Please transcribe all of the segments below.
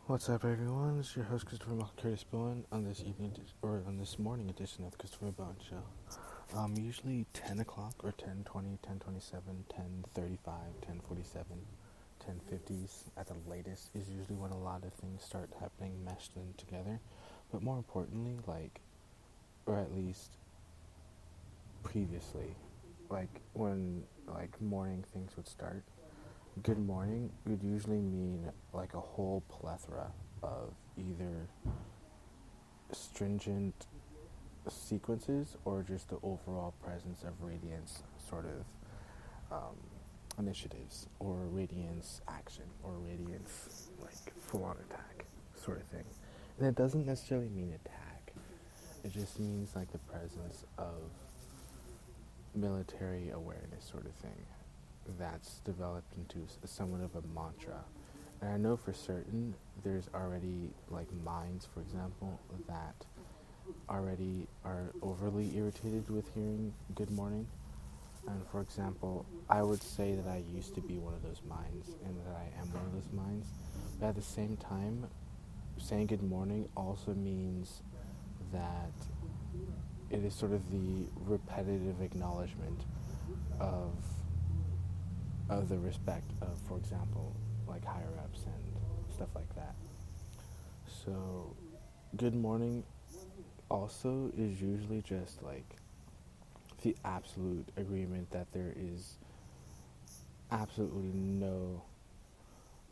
What's up, everyone? It's your host Christopher Curtis Bowen on this on this morning edition of the Christopher Bowen Show. Usually 10 o'clock or 10:20, 10:27, 10:35, 10:47, 10:50s at the latest is usually when a lot of things start happening meshed in together. But more importantly, or at least previously, when morning things would start. Good morning would usually mean like a whole plethora of either stringent sequences or just the overall presence of radiance sort of initiatives or radiance action or radiance like full on attack sort of thing. And it doesn't necessarily mean attack. It just means like the presence of military awareness sort of thing that's developed into somewhat of a mantra. And I know for certain there's already like minds, for example, that already are overly irritated with hearing good morning. And for example, I would say that I used to be one of those minds and that I am one of those minds. But at the same time, saying good morning also means that it is sort of the repetitive acknowledgement of the respect of, for example, like higher ups and stuff like that. So, good morning also is usually just like the absolute agreement that there is absolutely no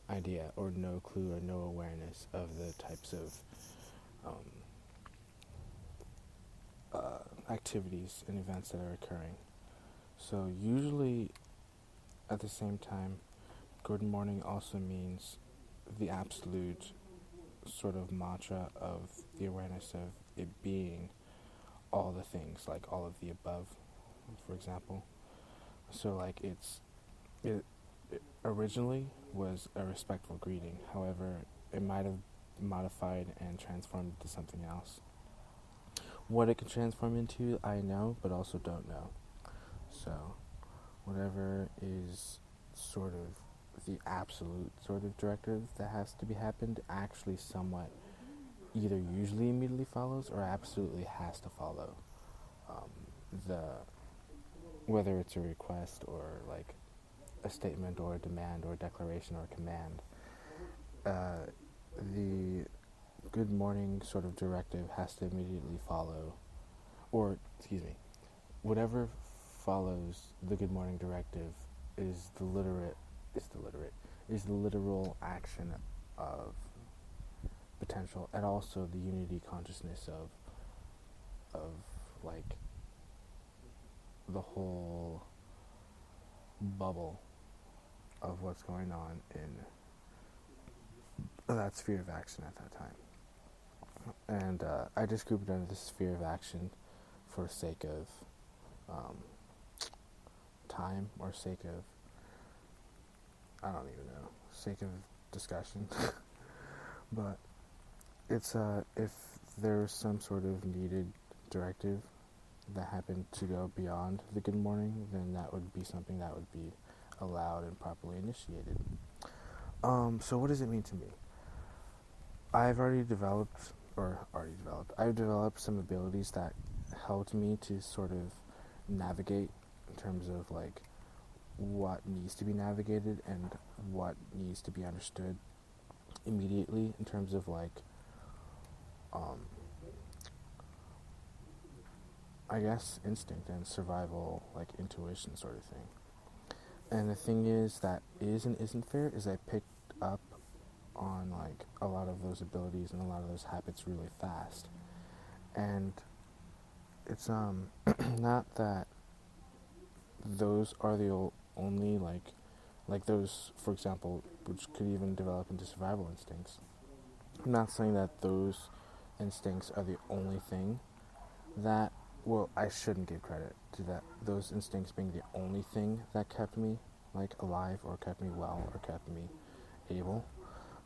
idea or no clue or no awareness of the types of activities and events that are occurring. So, usually at the same time, good morning also means the absolute sort of mantra of the awareness of it being all the things, like all of the above, for example. So like it originally was a respectful greeting. However, it might have modified and transformed into something else. What it can transform into, I know, but also don't know. So, whatever is sort of the absolute sort of directive that has to be happened actually somewhat either usually immediately follows or absolutely has to follow the whether it's a request or like a statement or a demand or a declaration or a command. The good morning sort of directive has to immediately follow, or excuse me, whatever follows the good morning directive is the literal action of potential and also the unity consciousness of like the whole bubble of what's going on in that sphere of action at that time. And I just grouped it under the sphere of action for sake of time or sake of, I don't even know, sake of discussion. But it's if there's some sort of needed directive that happened to go beyond the good morning, then that would be something that would be allowed and properly initiated. So what does it mean to me? I've developed some abilities that helped me to sort of navigate in terms of like what needs to be navigated and what needs to be understood immediately in terms of like I guess instinct and survival, like intuition sort of thing. And the thing is that is and isn't fair is I picked up on like a lot of those abilities and a lot of those habits really fast. And it's not that those are the only like those, for example, which could even develop into survival instincts. I'm not saying that those instincts are the only thing that, well, I shouldn't give credit to that, those instincts being the only thing that kept me like alive or kept me well or kept me able.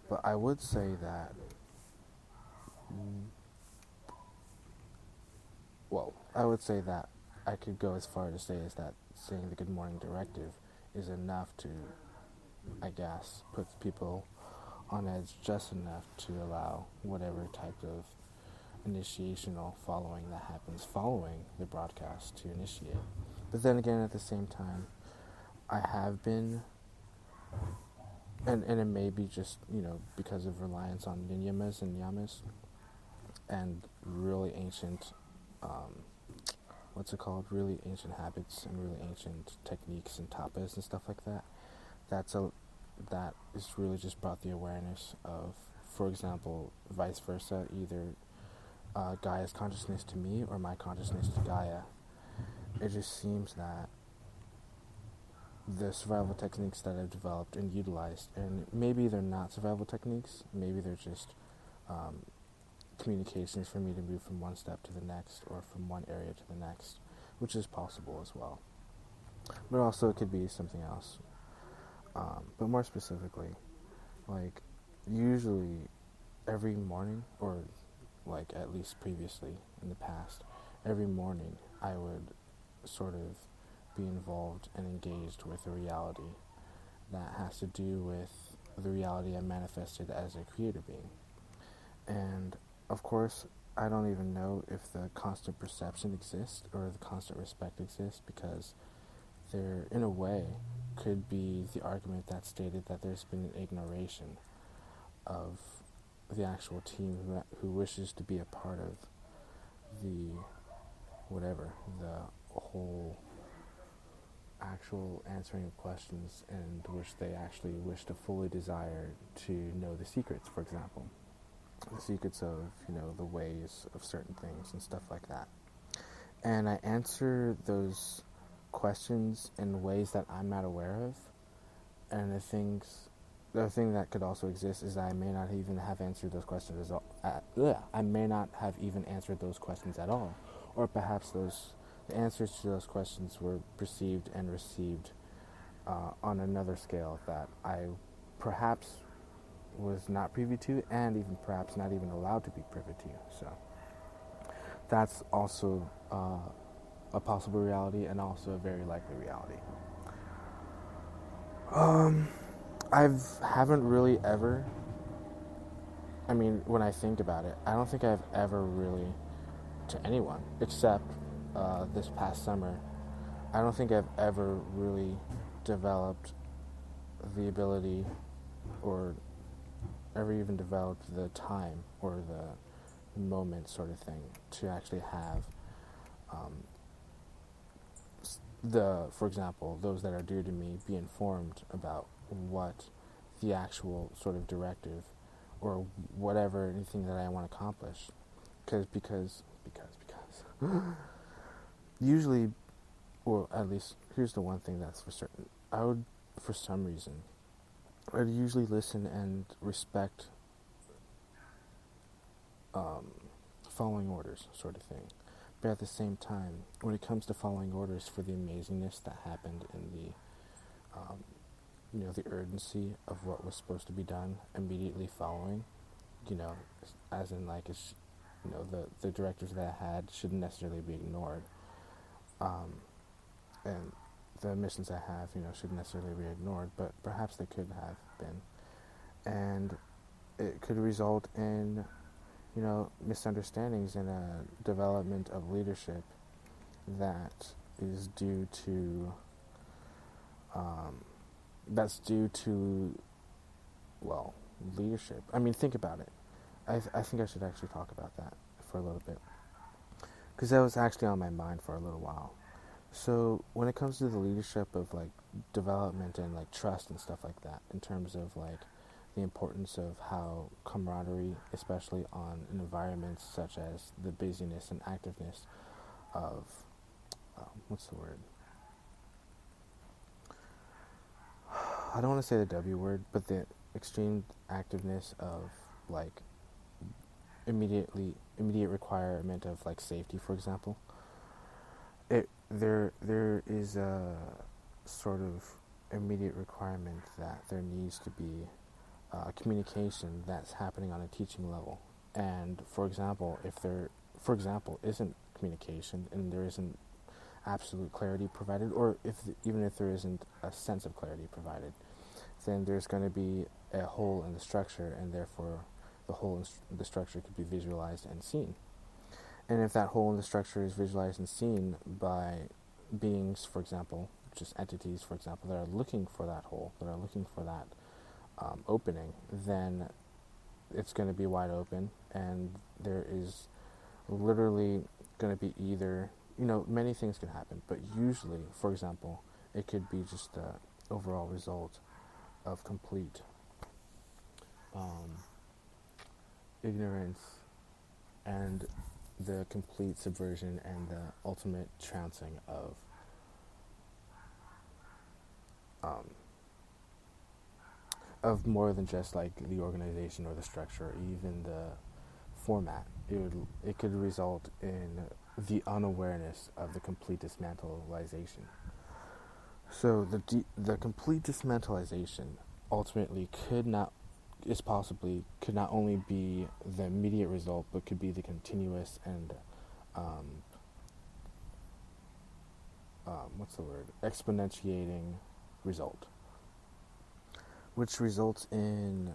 But I would say that, I would say that I could go as far to say as that saying the good morning directive is enough to, I guess, put people on edge just enough to allow whatever type of initiational following that happens following the broadcast to initiate. But then again, at the same time, I have been, and it may be just, because of reliance on ninyamas and yamas and really ancient, really ancient habits and really ancient techniques and tapas and stuff like that. That is really just brought the awareness of, for example, vice versa, either Gaia's consciousness to me or my consciousness to Gaia. It just seems that the survival techniques that I've developed and utilized, and maybe they're not survival techniques, maybe they're just communications for me to move from one step to the next or from one area to the next, which is possible as well. But also it could be something else. But more specifically, like, usually every morning, or like at least previously in the past, every morning I would sort of be involved and engaged with a reality that has to do with the reality I manifested as a creator being. And of course, I don't even know if the constant perception exists or the constant respect exists, because there, in a way, could be the argument that stated that there's been an ignoration of the actual team who wishes to be a part of the whole actual answering of questions, and which they actually wish to fully desire to know the secrets, for example. The secrets of, the ways of certain things and stuff like that. And I answer those questions in ways that I'm not aware of. And the thing that could also exist is that I may not even have answered those questions I may not have even answered those questions at all. Or perhaps the answers to those questions were perceived and received on another scale that I perhaps was not privy to, and even perhaps not even allowed to be privy to. So that's also a possible reality, and also a very likely reality. I haven't really ever, when I think about it, I don't think I've ever really, to anyone, except this past summer, I don't think I've ever really developed the ability, or ever even developed the time or the moment sort of thing to actually have for example, those that are dear to me be informed about what the actual sort of directive or whatever, anything that I want to accomplish. Because usually, or at least here's the one thing that's for certain, I would, for some reason, I'd usually listen and respect following orders sort of thing. But at the same time, when it comes to following orders for the amazingness that happened in the urgency of what was supposed to be done immediately following, as in like, it's, the directives that I had shouldn't necessarily be ignored. And the missions I have, shouldn't necessarily be ignored, but perhaps they could have been. And it could result in, misunderstandings and a development of leadership that is due to, leadership. Think about it. I think I should actually talk about that for a little bit, because that was actually on my mind for a little while. So when it comes to the leadership of like development and like trust and stuff like that, in terms of like the importance of how camaraderie, especially on environments such as the busyness and activeness of I don't want to say the W word, but the extreme activeness of like immediate requirement of like safety, for example. There is a sort of immediate requirement that there needs to be communication that's happening on a teaching level. And for example, if there isn't communication and there isn't absolute clarity provided, or even if there isn't a sense of clarity provided, then there's going to be a hole in the structure, and therefore the hole in the structure could be visualized and seen. And if that hole in the structure is visualized and seen by beings, for example, just entities, for example, that are looking for that hole, that are looking for that opening, then it's going to be wide open, and there is literally going to be either, many things can happen, but usually, for example, it could be just the overall result of complete ignorance and the complete subversion and the ultimate trouncing of more than just like the organization or the structure, or even the format. It could result in the unawareness of the complete dismantleization. So the complete dismantleization ultimately could not only be the immediate result, but could be the continuous and exponentiating result, which results in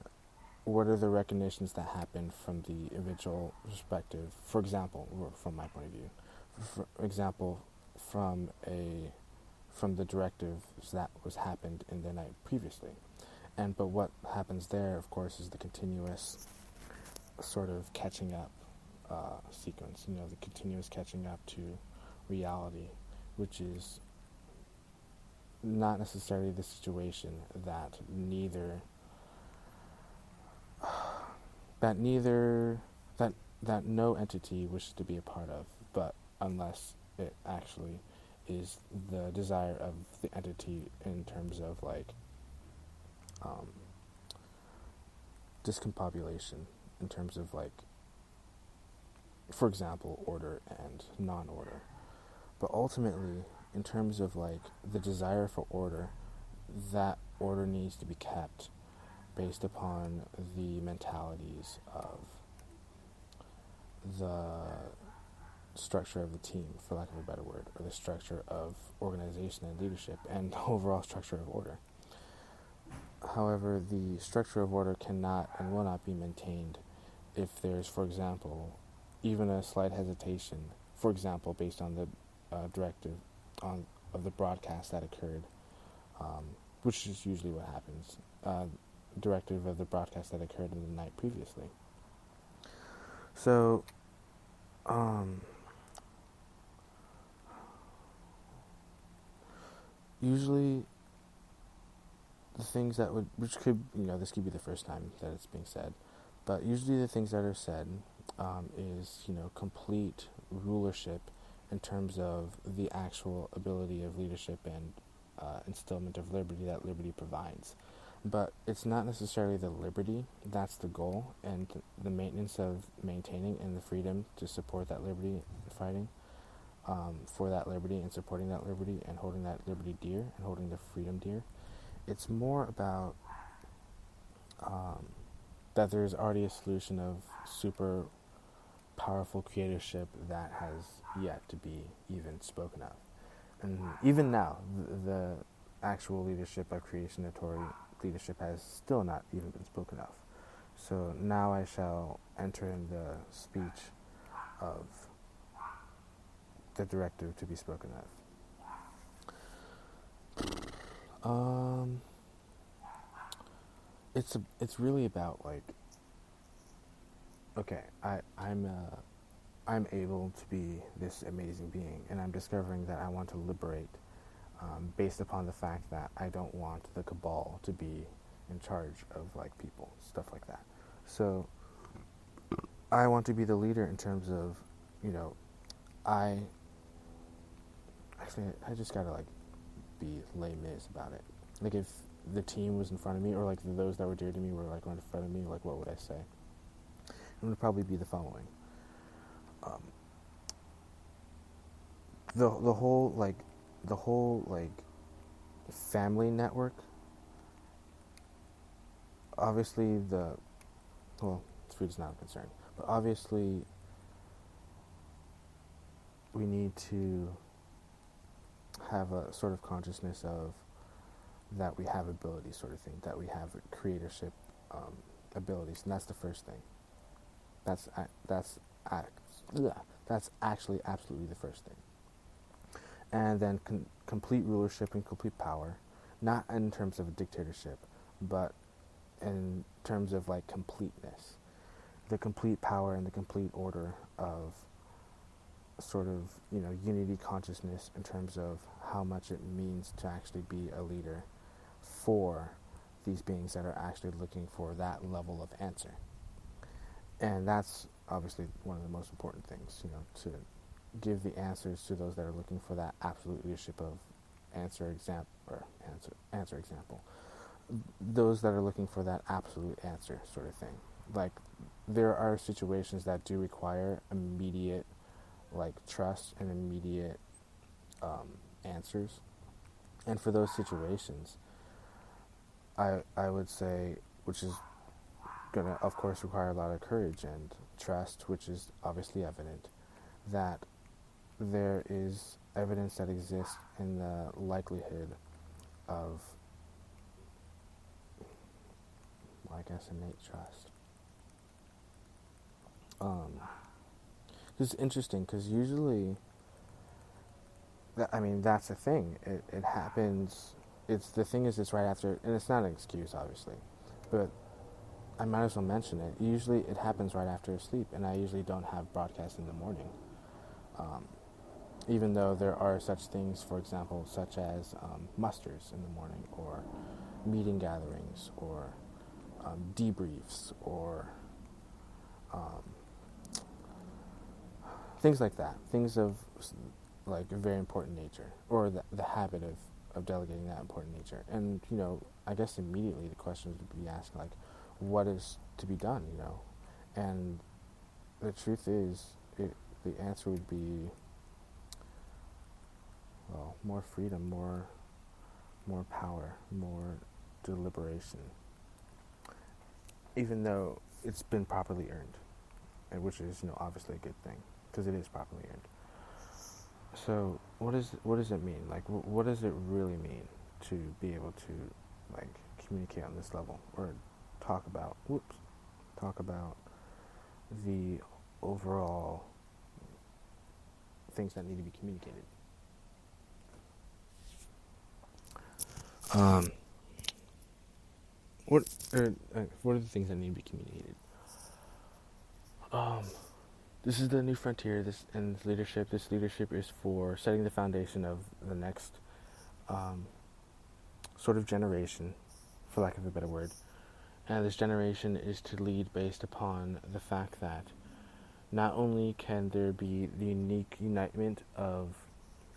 what are the recognitions that happen from the individual perspective. For example, or from my point of view, for example, from the directives that was happened in the night previously. But what happens there, of course, is the continuous sort of catching up sequence, the continuous catching up to reality, which is not necessarily the situation that no entity wishes to be a part of, but unless it actually is the desire of the entity in terms of like discombobulation, in terms of like, for example, order and non-order. But ultimately, in terms of like the desire for order, that order needs to be kept based upon the mentalities of the structure of the team, for lack of a better word, or the structure of organization and leadership, and the overall structure of order. However, the structure of order cannot and will not be maintained if there's, for example, even a slight hesitation, for example, based on the directive of the broadcast that occurred, which is usually what happens, directive of the broadcast that occurred in the night previously. So, usually the things that which could, this could be the first time that it's being said, but usually the things that are said is, complete rulership in terms of the actual ability of leadership and instillment of liberty that liberty provides. But it's not necessarily the liberty that's the goal, and the maintenance of maintaining and the freedom to support that liberty and fighting for that liberty and supporting that liberty and holding that liberty dear and holding the freedom dear. It's more about that there's already a solution of super powerful creatorship that has yet to be even spoken of. And even now, the actual leadership of creationatory leadership has still not even been spoken of. So now I shall enter in the speech of the directive to be spoken of. It's really about like, okay, I'm able to be this amazing being, and I'm discovering that I want to liberate based upon the fact that I don't want the cabal to be in charge of like people, stuff like that. So I want to be the leader in terms of, I just gotta like be Les Mis about it. Like if the team was in front of me, or like those that were dear to me were like in front of me, like what would I say? It would probably be the following. The whole family network. Obviously food is not a concern, but obviously we need to have a sort of consciousness of that we have abilities, sort of thing, that we have creatorship abilities, and that's the first thing. That's actually absolutely the first thing. And then complete rulership and complete power, not in terms of a dictatorship, but in terms of like completeness, the complete power and the complete order of sort of, unity consciousness in terms of how much it means to actually be a leader for these beings that are actually looking for that level of answer. And that's obviously one of the most important things, to give the answers to those that are looking for that absolute leadership of answer example. Those that are looking for that absolute answer, sort of thing. Like, there are situations that do require immediate, like, trust and immediate answers. And for those situations, I would say, which is going to, of course, require a lot of courage and trust, which is obviously evident, that there is evidence that exists in the likelihood of, well, I guess, innate trust. It's interesting because usually, that's the thing. It happens. It's right after, and it's not an excuse, obviously, but I might as well mention it. Usually, it happens right after sleep, and I usually don't have broadcasts in the morning. Even though there are such things, for example, such as musters in the morning, or meeting gatherings, or debriefs, or things like that, things of like a very important nature, or the habit of delegating that important nature. And, I guess immediately the question would be asked, like, what is to be done, And the truth is, the answer would be, well, more freedom, more power, more deliberation, even though it's been properly earned, and which is, obviously a good thing, because it is properly earned. So what does it mean? Like, what does it really mean to be able to, like, communicate on this level, or talk about the overall things that need to be communicated? What are the things that need to be communicated? This is the new frontier. This leadership. This leadership is for setting the foundation of the next sort of generation, for lack of a better word. And this generation is to lead based upon the fact that not only can there be the unique unitement of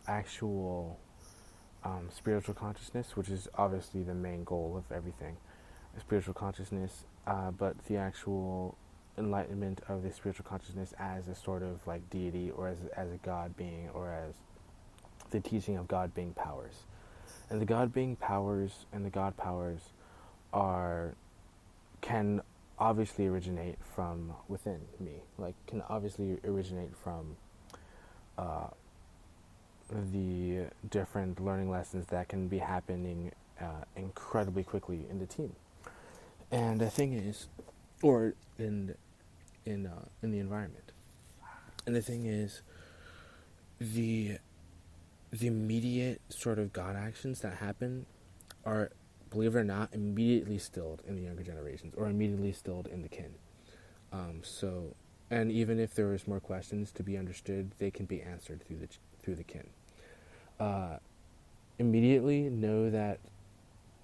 actual spiritual consciousness, which is obviously the main goal of everything, spiritual consciousness, but the actual enlightenment of the spiritual consciousness as a sort of like deity, or as a God being, or as the teaching of God being powers. And the God being powers and the God powers can obviously originate from within me, like can obviously originate from the different learning lessons that can be happening incredibly quickly in the team. And the thing is, or in the environment. And the thing is, the immediate sort of God actions that happen are, believe it or not, immediately stilled in the younger generations, or immediately stilled in the kin. And even if there is more questions to be understood, they can be answered through the kin. Immediately know that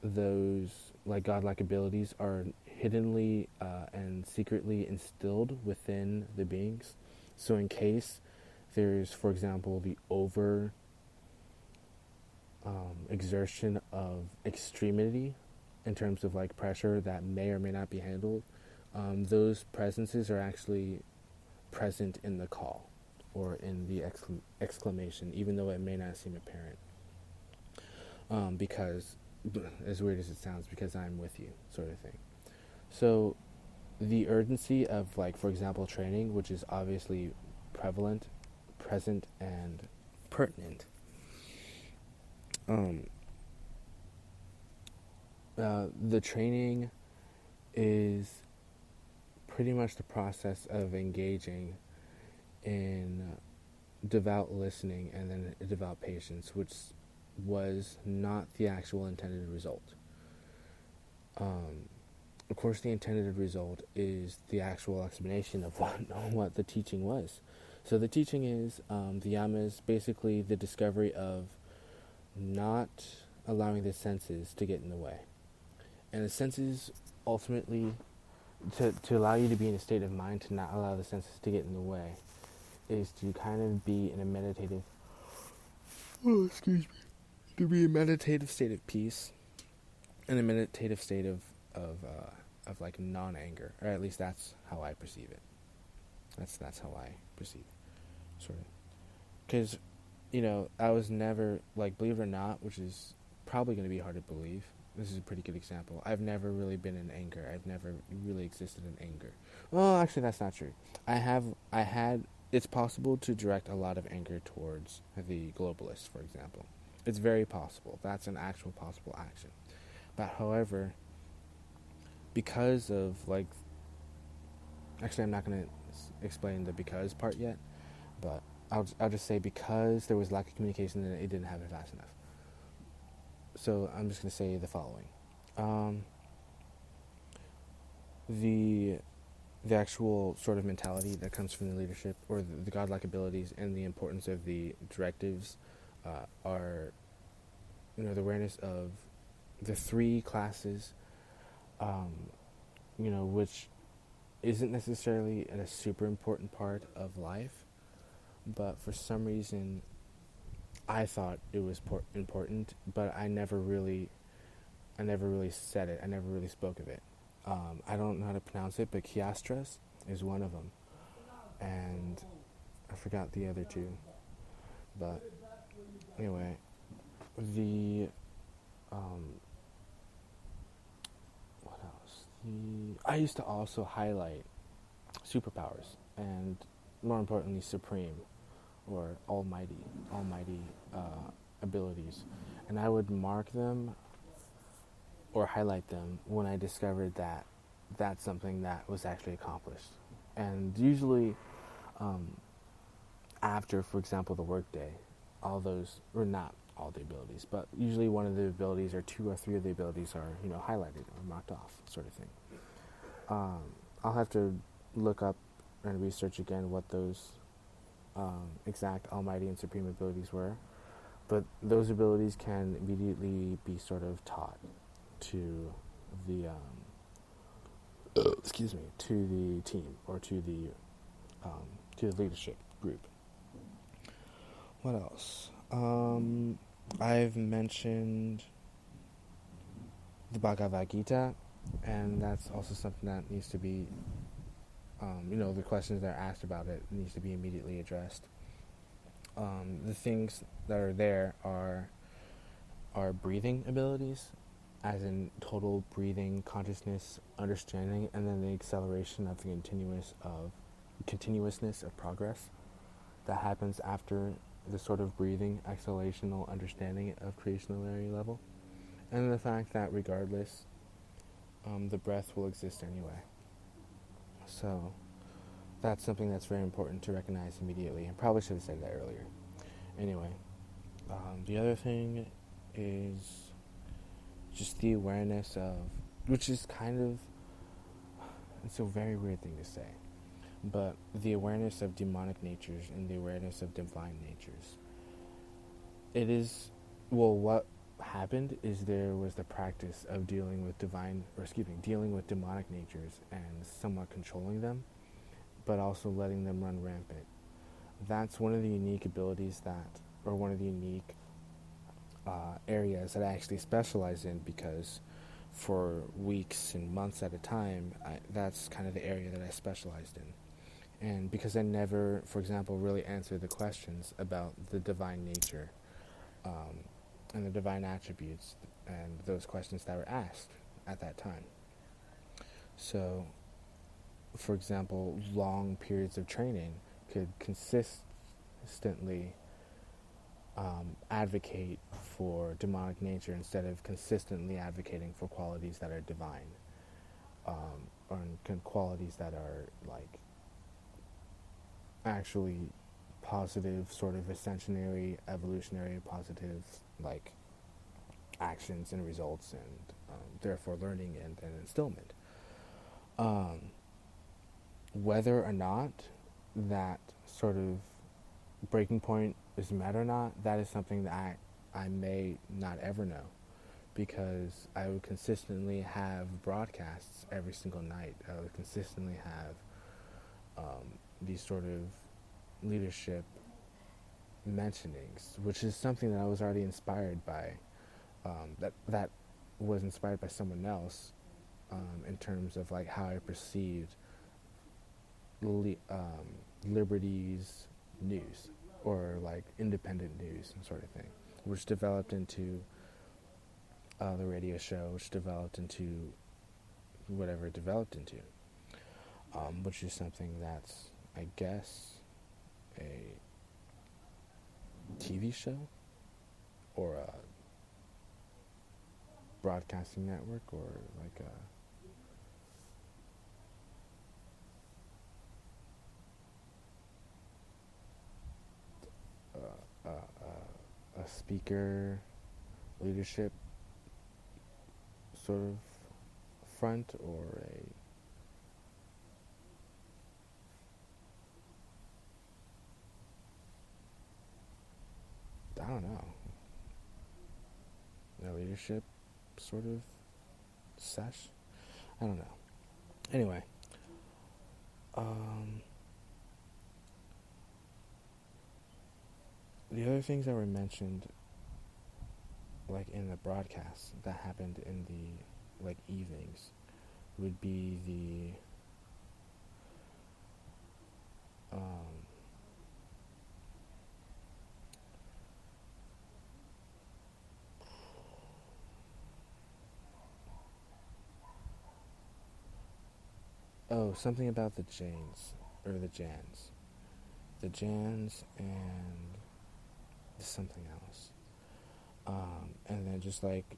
those like godlike abilities are hiddenly and secretly instilled within the beings. So in case there's, for example, the over exertion of extremity in terms of like pressure that may or may not be handled, those presences are actually present in the call or in the exclamation, even though it may not seem apparent. Because, as weird as it sounds, because I'm with you, sort of thing. So the urgency of, like, for example, training, which is obviously prevalent, present, and pertinent, The training is pretty much the process of engaging in devout listening and then devout patience, which was not the actual intended result. Of course, the intended result is the actual explanation of what the teaching was. So the teaching is the yama is basically the discovery of not allowing the senses to get in the way. And the senses ultimately, to allow you to be in a state of mind to not allow the senses to get in the way, is to kind of be in a meditative, to be a meditative state of peace, and a meditative state of like non-anger, or at least that's how I perceive it. That's how I perceive it, sort of. Because, I was never, like, believe it or not, which is probably going to be hard to believe. This is a pretty good example. I've never really been in anger. I've never really existed in anger. Well, actually, that's not true. It's possible to direct a lot of anger towards the globalists, for example. It's very possible. That's an actual possible action. But however, because of, like, actually I'm not going to explain the because part yet, but I'll just say because there was lack of communication and it didn't happen fast enough. So I'm just going to say the following. The actual sort of mentality that comes from the leadership, or the godlike abilities and the importance of the directives are, the awareness of the three classes, which isn't necessarily a super important part of life, but for some reason I thought it was important, but I never really said it. I never really spoke of it. I don't know how to pronounce it, but chiastras is one of them, and I forgot the other two. But anyway, what else? I used to also highlight superpowers, and more importantly, supreme or almighty abilities, and I would mark them or highlight them when I discovered that that's something that was actually accomplished. And usually, after, for example, the workday, all those, or not all the abilities, but usually one of the abilities or two or three of the abilities are, highlighted or marked off, sort of thing. I'll have to look up and research again what those exact almighty and supreme abilities were, but those abilities can immediately be sort of taught to the to the team, or to the leadership group. What else? I've mentioned the Bhagavad Gita, and that's also something that needs to be, the questions that are asked about it needs to be immediately addressed. The things that are there are breathing abilities, as in total breathing, consciousness, understanding, and then the acceleration of the continuousness of progress that happens after the sort of breathing, exhalational understanding of creationary level, and the fact that regardless, the breath will exist anyway. So that's something that's very important to recognize immediately. I probably should have said that earlier. Anyway, the other thing is just the awareness of, which is kind of, it's a very weird thing to say, but the awareness of demonic natures and the awareness of divine natures. It is, what happened is there was the practice of dealing with demonic natures and somewhat controlling them, but also letting them run rampant. That's one of the unique abilities one of the unique areas that I actually specialize in, because for weeks and months at a time, that's kind of the area that I specialized in. And because I never, for example, really answered the questions about the divine nature and the divine attributes and those questions that were asked at that time. So, for example, long periods of training could consistently advocate for demonic nature instead of consistently advocating for qualities that are divine, or qualities that are like actually positive, sort of ascensionary, evolutionary, positive, like actions and results, and therefore learning and instillment. Whether or not that sort of breaking point is met or not, that is something that I may not ever know, because I would consistently have broadcasts every single night. I would consistently have these sort of leadership mentionings, which is something that I was already inspired by. That was inspired by someone else, in terms of like how I perceived Liberty's news, or like independent news sort of thing, which developed into the radio show, which developed into whatever it developed into, which is something that's, I guess, a TV show or a broadcasting network, or like a speaker leadership sort of front, or I don't know, a leadership sort of sesh. I don't know. Anyway, the other things that were mentioned, like in the broadcast that happened in the like evenings, would be the something about the Janes, or the Jans, and something else, and then just like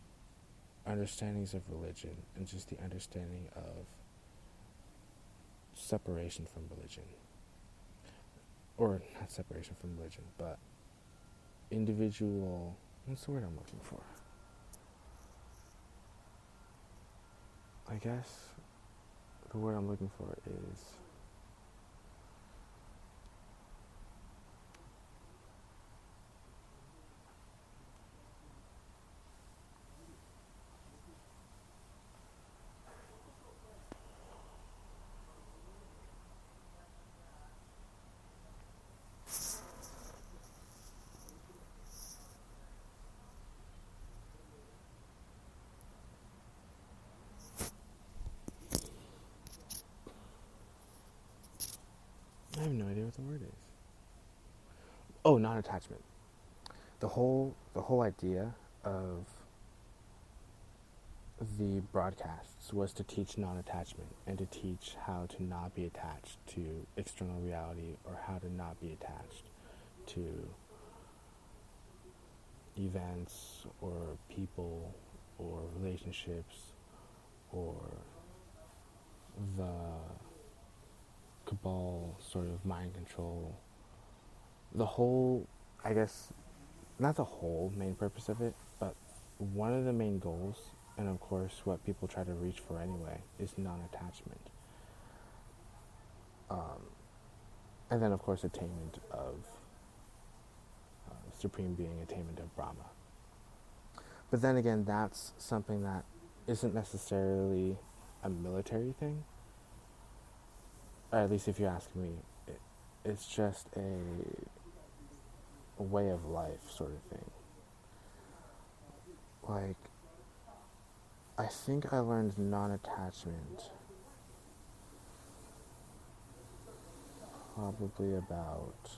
understandings of religion, and just the understanding of separation from religion, or not separation from religion, but individual, what's the word I'm looking for? I guess the word I'm looking for is I have no idea what the word is. Oh, non-attachment. The whole idea of the broadcasts was to teach non-attachment, and to teach how to not be attached to external reality, or how to not be attached to events or people or relationships or the cabal sort of mind control. The whole, I guess, not the whole main purpose of it, but one of the main goals, and of course what people try to reach for anyway, is non-attachment. And then of course attainment of Supreme Being, attainment of Brahma. But then again, that's something that isn't necessarily a military thing. Or at least if you ask me, it's just a way of life sort of thing. Like, I think I learned non-attachment probably about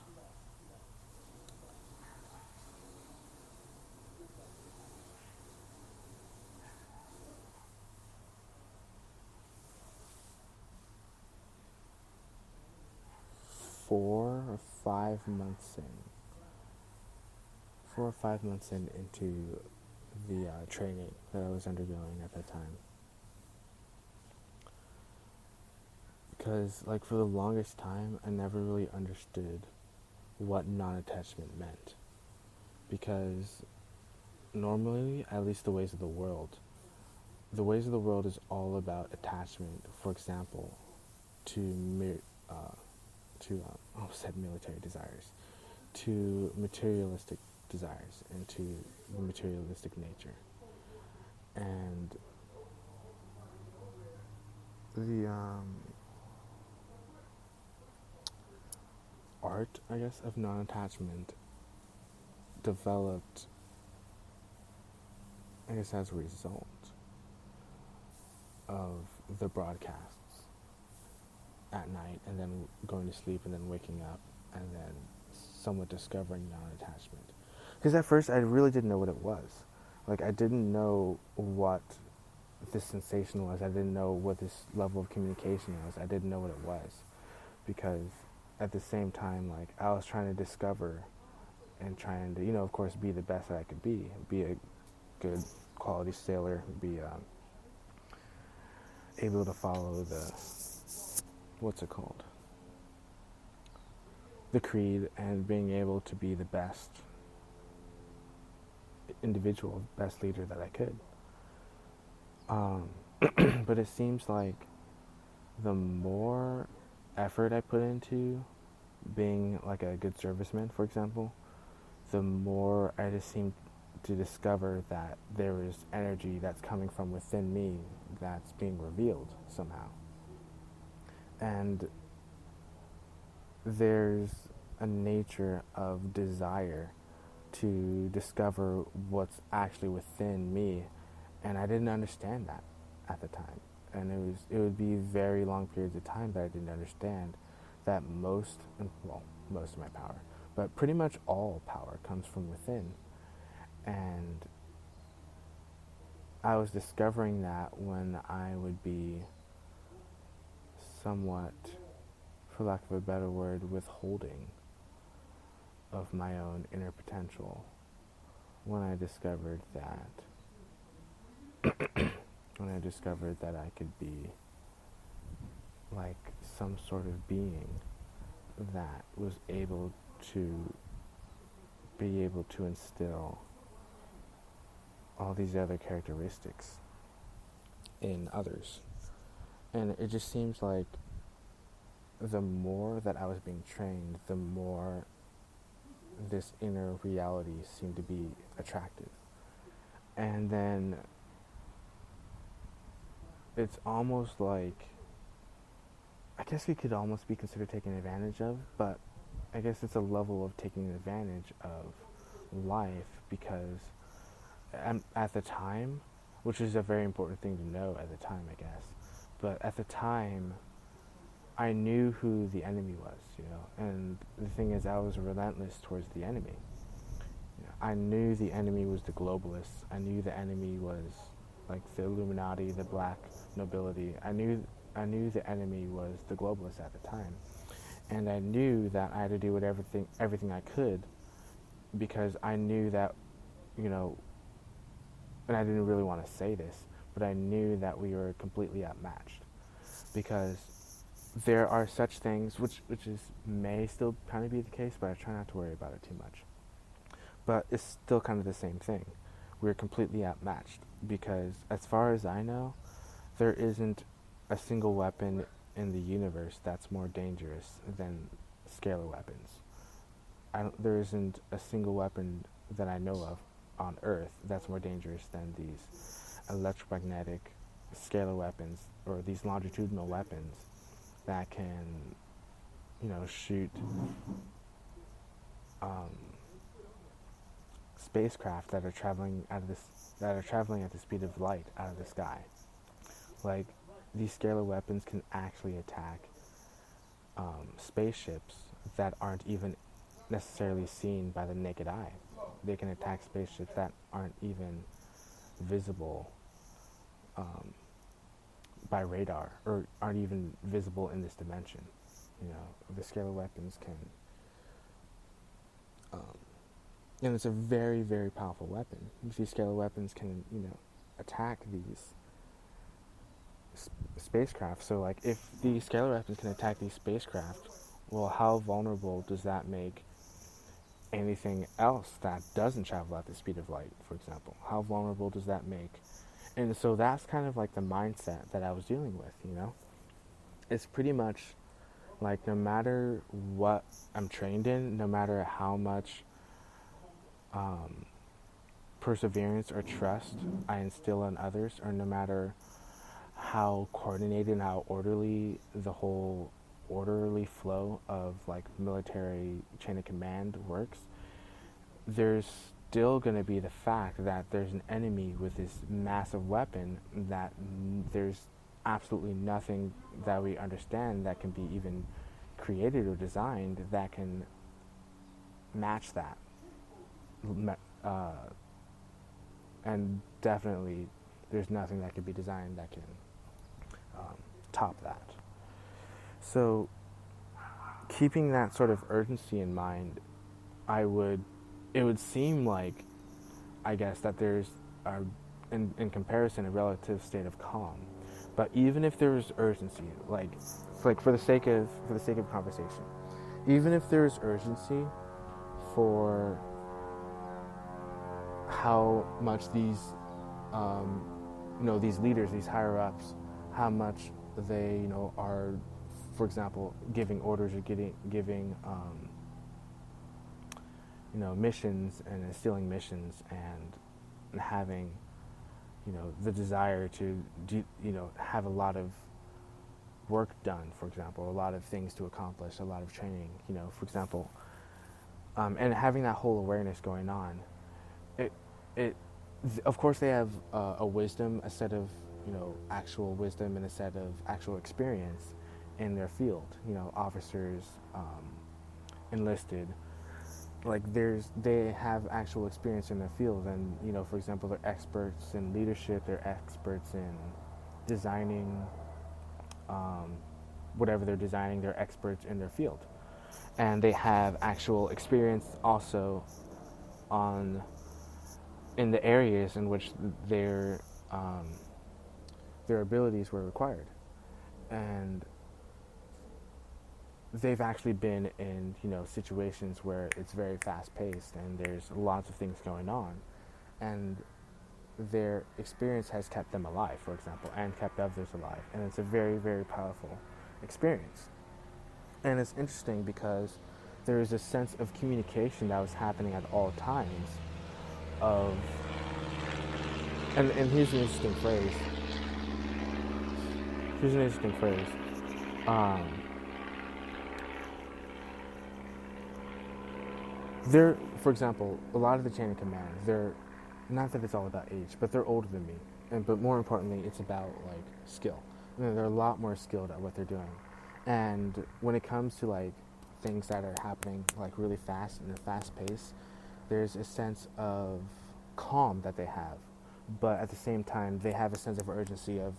four or 5 months in. 4 or 5 months into the training that I was undergoing at that time. Because, like, for the longest time, I never really understood what non-attachment meant. Because normally, at least the ways of the ways of the world is all about attachment. For example, to said military desires, to materialistic desires, and to materialistic nature. And the art, I guess, of non-attachment developed, I guess, as a result of the broadcasts at night, and then going to sleep, and then waking up, and then somewhat discovering non-attachment. Because at first, I really didn't know what it was. Like, I didn't know what this sensation was. I didn't know what this level of communication was. I didn't know what it was. Because at the same time, like, I was trying to discover and trying to, of course, be the best that I could be a good quality sailor, be able to follow the creed, and being able to be the best individual, best leader that I could. But it seems like the more effort I put into being like a good serviceman, for example, the more I just seemed to discover that there is energy that's coming from within me that's being revealed somehow. And there's a nature of desire to discover what's actually within me, and I didn't understand that at the time. And it would be very long periods of time that I didn't understand that most of my power, but pretty much all power comes from within. And I was discovering that when I would be somewhat, for lack of a better word, withholding of my own inner potential, when I discovered that I could be like some sort of being that was able to instill all these other characteristics in others. And it just seems like the more that I was being trained, the more this inner reality seemed to be attractive. And then it's almost like, I guess it could almost be considered taken advantage of, but I guess it's a level of taking advantage of life, because at the time, which is a very important thing to know at the time, I guess, but at the time, I knew who the enemy was, and the thing is, I was relentless towards the enemy. I knew the enemy was the globalists. I knew the enemy was like the Illuminati, the black nobility. I knew the enemy was the globalists at the time, and I knew that I had to do everything I could, because I knew that, and I didn't really want to say this, but I knew that we were completely outmatched, because there are such things, which may still kind of be the case, but I try not to worry about it too much. But it's still kind of the same thing. We're completely outmatched, because as far as I know, there isn't a single weapon in the universe that's more dangerous than scalar weapons. There isn't a single weapon that I know of on Earth that's more dangerous than these electromagnetic scalar weapons, or these longitudinal weapons that can, shoot spacecraft that are traveling at the speed of light out of the sky. Like, these scalar weapons can actually attack spaceships that aren't even necessarily seen by the naked eye. They can attack spaceships that aren't even visible by radar, or aren't even visible in this dimension. The scalar weapons can And it's a very, very powerful weapon. These scalar weapons can, attack these spacecraft. So, like, if these scalar weapons can attack these spacecraft, well, how vulnerable does that make anything else that doesn't travel at the speed of light, for example? How vulnerable does that make? And so that's kind of like the mindset that I was dealing with. It's pretty much like no matter what I'm trained in, no matter how much perseverance or trust I instill in others, or no matter how coordinated and how orderly the whole orderly flow of like military chain of command works, there's still going to be the fact that there's an enemy with this massive weapon that there's absolutely nothing that we understand that can be even created or designed that can match that. And definitely there's nothing that can be designed that can top that. So keeping that sort of urgency in mind, it would seem like, I guess, that there's, in comparison, a relative state of calm. But even if there was urgency, like for the sake of conversation, even if there is urgency for how much these, these leaders, these higher ups, how much they, are, for example, giving orders or giving missions and instilling missions and having, the desire to have a lot of work done, for example, a lot of things to accomplish, a lot of training, for example, and having that whole awareness going on. Of course, they have a wisdom, a set of, actual wisdom and a set of actual experience in their field. Officers, enlisted, like they have actual experience in their field, and for example, they're experts in leadership, they're experts in designing, whatever they're designing, they're experts in their field, and they have actual experience also in the areas in which their abilities were required, and they've actually been in situations where it's very fast paced and there's lots of things going on, and their experience has kept them alive, for example, and kept others alive, and it's a very, very powerful experience. And it's interesting because there is a sense of communication that was happening at all times of, and here's an interesting phrase. They're, for example, a lot of the chain of command, they're, not that it's all about age, but they're older than me. But more importantly, it's about like skill. They're a lot more skilled at what they're doing. And when it comes to like things that are happening like really fast in a fast pace, there's a sense of calm that they have, but at the same time, they have a sense of urgency of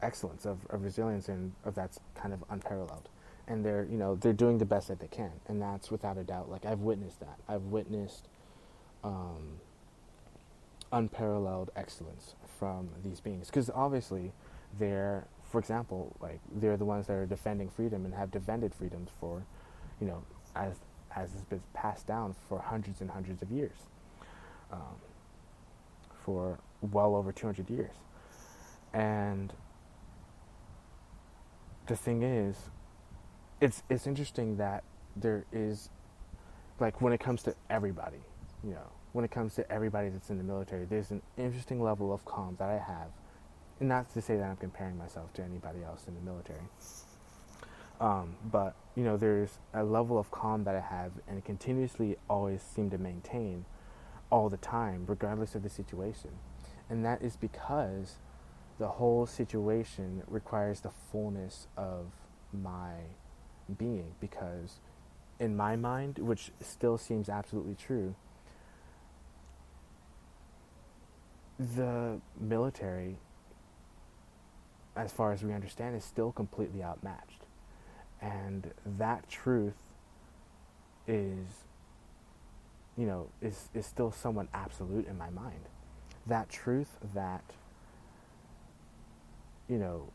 excellence, of resilience, and of that's kind of unparalleled. And they're doing the best that they can, and that's without a doubt. Like I've witnessed that. I've witnessed unparalleled excellence from these beings, because obviously they're, for example, like they're the ones that are defending freedom and have defended freedoms for, as has been passed down for hundreds and hundreds of years, for well over 200 years. And the thing is, it's interesting that there is, like, when it comes to everybody, when it comes to everybody that's in the military, there's an interesting level of calm that I have. And not to say that I'm comparing myself to anybody else in the military. But, there's a level of calm that I have and continuously always seem to maintain all the time, regardless of the situation. And that is because the whole situation requires the fullness of my being, because in my mind, which still seems absolutely true, the military, as far as we understand, is still completely outmatched. And that truth is, is still somewhat absolute in my mind. That truth that, you know,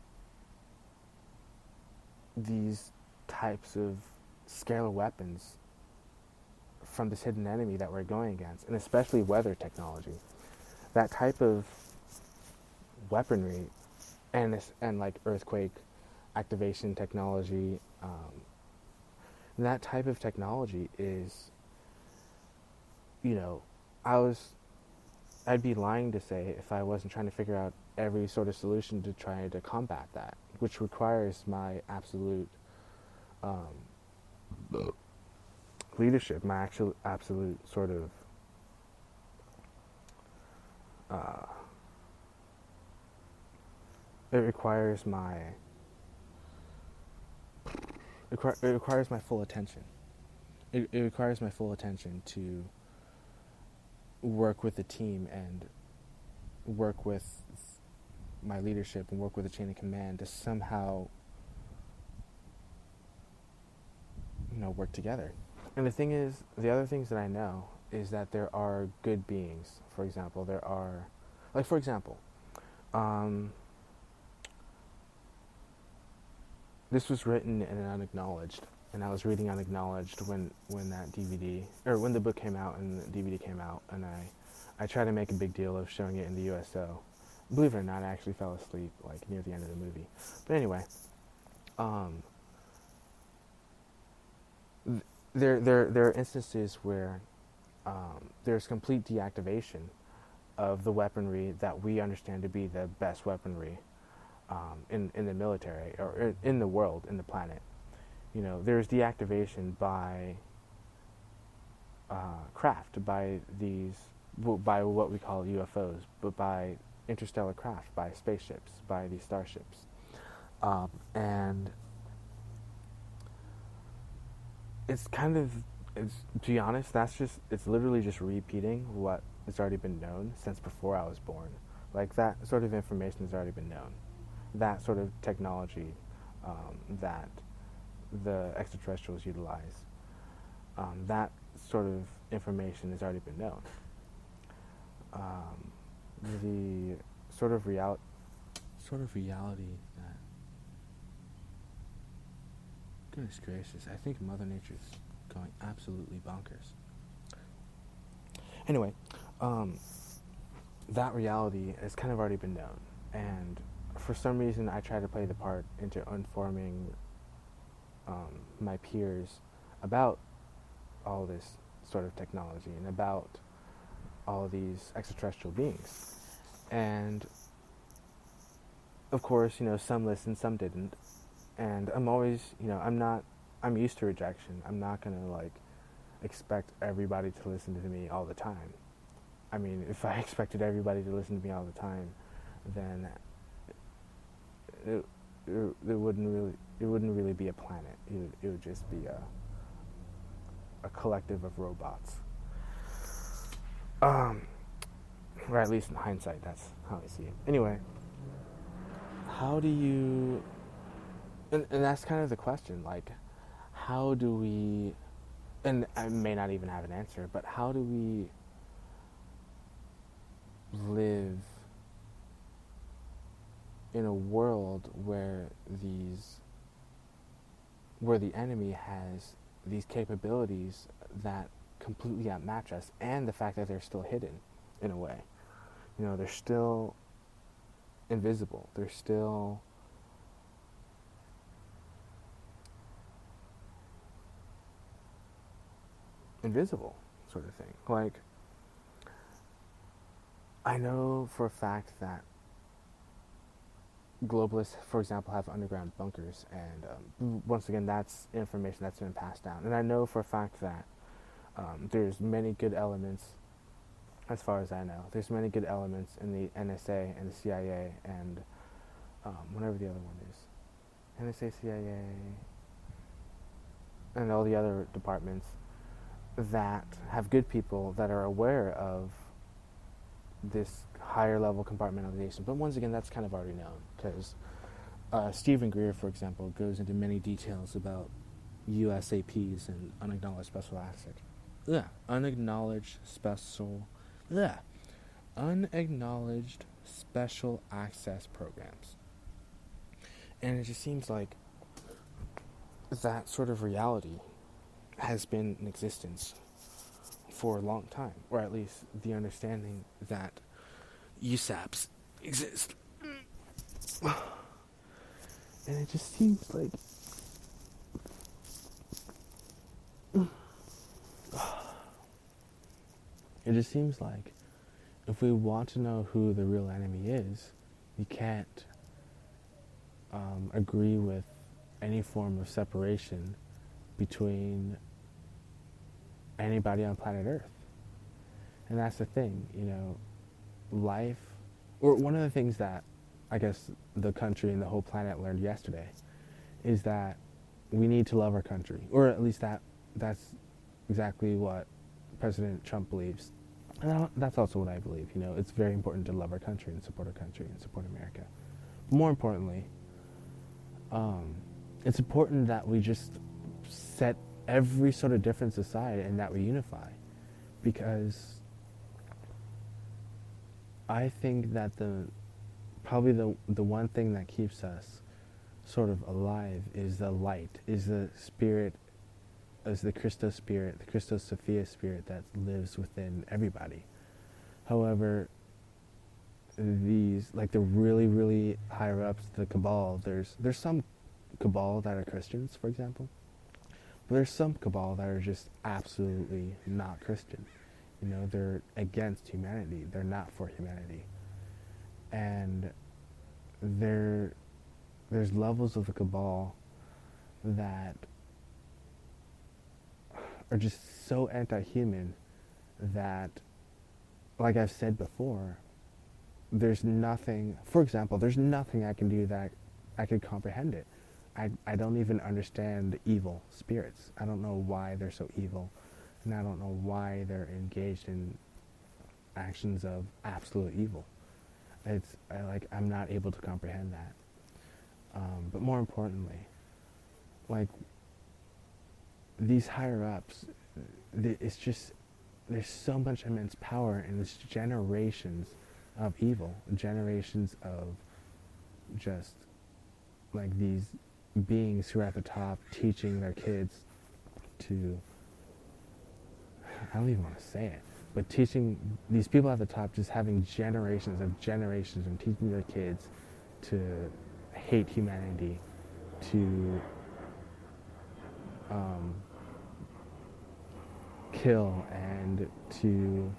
these types of scalar weapons from this hidden enemy that we're going against, and especially weather technology, that type of weaponry and like earthquake activation technology, that type of technology is, I'd be lying to say if I wasn't trying to figure out every sort of solution to try to combat that, which requires my absolute leadership, my actual absolute sort of it requires my full attention. It requires my full attention to work with the team and work with my leadership and work with the chain of command to somehow, work together. And the other things that I know is that there are good beings. For example, this was written in Unacknowledged, and I was reading Unacknowledged when that DVD, or when the book came out and the DVD came out, and I tried to make a big deal of showing it in the USO. Believe it or not, I actually fell asleep like near the end of the movie. But anyway, there are instances where there's complete deactivation of the weaponry that we understand to be the best weaponry in the military or in the world, in the planet. There's deactivation by craft, by what we call UFOs, but by interstellar craft, by spaceships, by these starships. And to be honest, it's literally just repeating what has already been known since before I was born. Like, that sort of information has already been known. That sort of technology that the extraterrestrials utilize, that sort of information has already been known. The sort of reality that, goodness gracious, I think Mother Nature's going absolutely bonkers. Anyway, that reality has kind of already been known, and for some reason I try to play the part into informing my peers about all this sort of technology and about all these extraterrestrial beings. And of course, some listened, some didn't. And I'm always, I'm used to rejection. I'm not going to expect everybody to listen to me all the time. I mean, if I expected everybody to listen to me all the time, then it wouldn't really be a planet. It would just be a collective of robots. Or at least in hindsight, that's how I see it. Anyway, how do you... And that's kind of the question, how do we... And I may not even have an answer, but how do we live in a world where the enemy has these capabilities that completely outmatch us, and the fact that they're still hidden in a way? They're still invisible. They're still invisible, sort of thing. I know for a fact that globalists, for example, have underground bunkers, and once again, that's information that's been passed down. And I know for a fact that there's many good elements, as far as I know, there's many good elements in the NSA and the CIA and whatever the other one is. NSA, CIA, and all the other departments that have good people that are aware of this higher level compartmentalization. But once again, that's kind of already known, because Stephen Greer, for example, goes into many details about USAPs and unacknowledged special access. Unacknowledged special. Unacknowledged special access programs. And it just seems like that sort of reality has been in existence for a long time, or at least the understanding that USAPs exist. And it just seems like if we want to know who the real enemy is, we can't agree with any form of separation between anybody on planet Earth. And that's the thing, life, or one of the things that I guess the country and the whole planet learned yesterday is that we need to love our country, or at least that's exactly what President Trump believes. And that's also what I believe. It's very important to love our country and support America. More importantly, it's important that we just set every sort of difference aside and that we unify, because I think that probably the one thing that keeps us sort of alive is the light, is the spirit, is the Christos spirit, the Christos Sophia spirit that lives within everybody. However, these, like the really, really higher ups, the cabal, there's some cabal that are Christians, for example, but there's some cabal that are just absolutely not Christian. They're against humanity. They're not for humanity. And there's levels of the cabal that are just so anti-human that, like I've said before, there's nothing I can do that I could comprehend it. I don't even understand the evil spirits. I don't know why they're so evil, and I don't know why they're engaged in actions of absolute evil. I'm not able to comprehend that. But more importantly, these higher ups, it's just, there's so much immense power in this generations of evil, generations of just these beings who are at the top teaching their kids to, I don't even want to say it, but teaching these people at the top, just having generations and teaching their kids to hate humanity, to kill, and to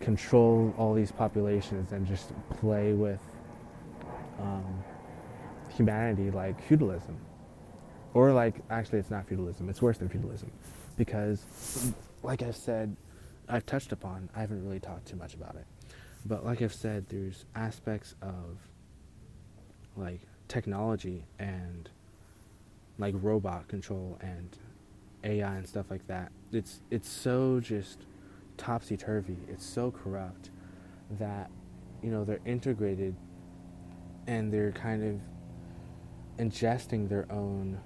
control all these populations and just play with humanity like feudalism. Or actually it's not feudalism, it's worse than feudalism, because like I've said, I've touched upon, I haven't really talked too much about it, but like I've said, there's aspects of technology and robot control and AI and stuff like that. It's so just topsy-turvy, it's so corrupt that they're integrated and they're kind of ingesting their own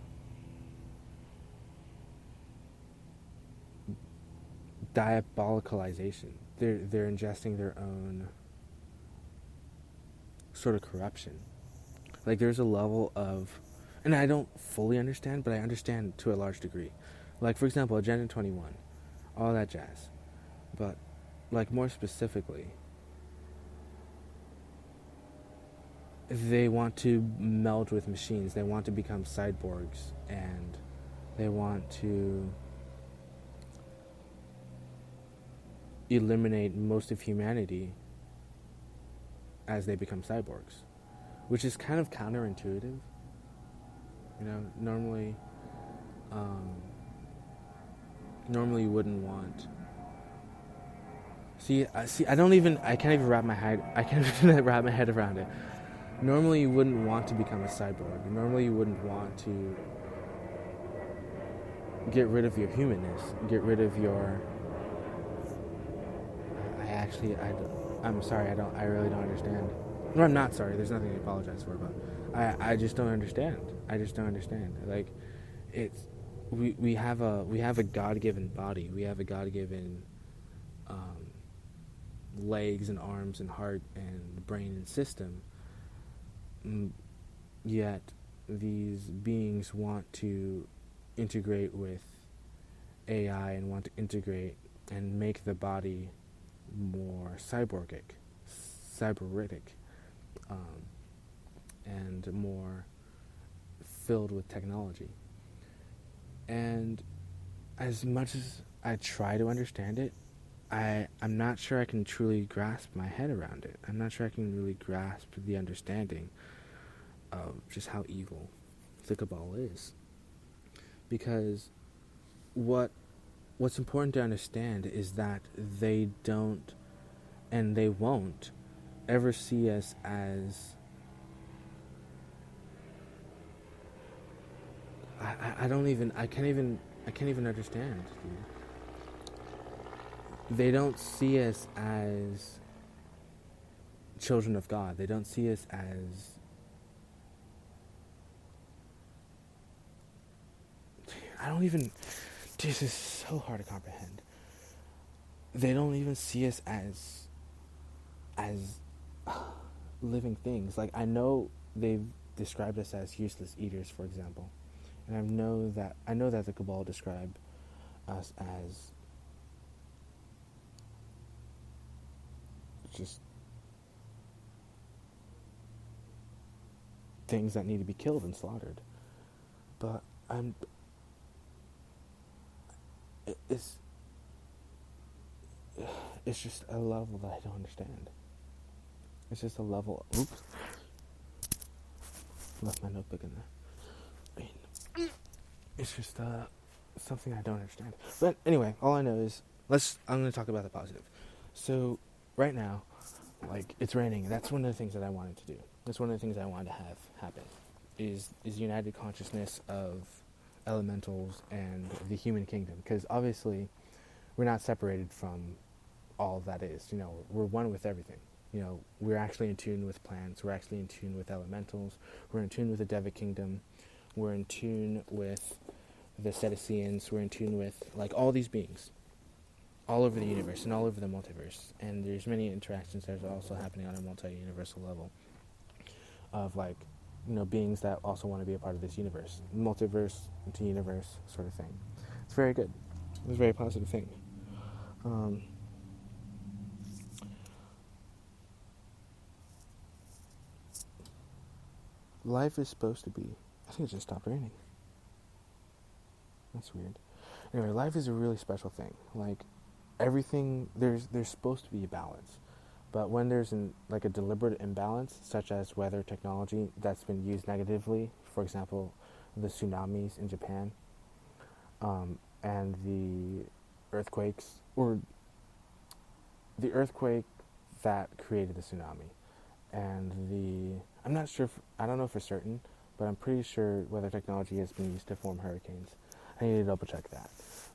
diabolicalization. They're ingesting their own sort of corruption. There's a level of, and I don't fully understand, but I understand to a large degree. For example, Agenda 21, all that jazz. But more specifically, they want to meld with machines. They want to become cyborgs, and they want to eliminate most of humanity as they become cyborgs, which is kind of counterintuitive. Normally you wouldn't want. I can't even wrap my head around it. Normally you wouldn't want to become a cyborg. Normally you wouldn't want to get rid of your humanness, get rid of your... I'm sorry, I really don't understand. No, I'm not sorry. There's nothing to apologize for, but I just don't understand. I just don't understand. Like, it's we have a God-given body. We have a God-given um, legs and arms and heart and brain and system. Yet these beings want to integrate with AI and want to integrate and make the body more cyberic, and more filled with technology. And as much as I try to understand it, I'm not sure I can truly grasp my head around it. I'm not sure I can really grasp the understanding of just how evil the cabal is. Because what's important to understand is that they don't and they won't ever see us as I can't even understand, dude. They don't see us as children of God. They don't see us as this is so hard to comprehend. They don't even see us as living things. Like, I know they've described us as useless eaters, for example. And I know that the Cabal describe us as just things that need to be killed and slaughtered. But it's just a level that I don't understand. It's just a level. Oops, left my notebook in there. It's just something I don't understand. But anyway, all I know is I'm going to talk about the positive. So right now, like, it's raining. That's one of the things that I wanted to do. That's one of the things I wanted to have happen. Is united consciousness of elementals and the human kingdom, because obviously we're not separated from all that is. You know, we're one with everything. You know, we're actually in tune with plants. We're actually in tune with elementals. We're in tune with the Devic kingdom. We're in tune with the Cetaceans. We're in tune with, like, all these beings all over the universe and all over the multiverse. And there's many interactions that are also happening on a multi-universal level of, like, you know, beings that also want to be a part of this universe, multiverse to universe sort of thing. It's very good. It's a very positive thing. Life is supposed to be. I think it just stopped raining. That's weird. Anyway, life is a really special thing. Like, everything, there's supposed to be a balance. But when there's a deliberate imbalance, such as weather technology that's been used negatively, for example, the tsunamis in Japan, and the earthquakes, or the earthquake that created the tsunami, and I'm not sure, I don't know for certain, but I'm pretty sure weather technology has been used to form hurricanes. I need to double check that.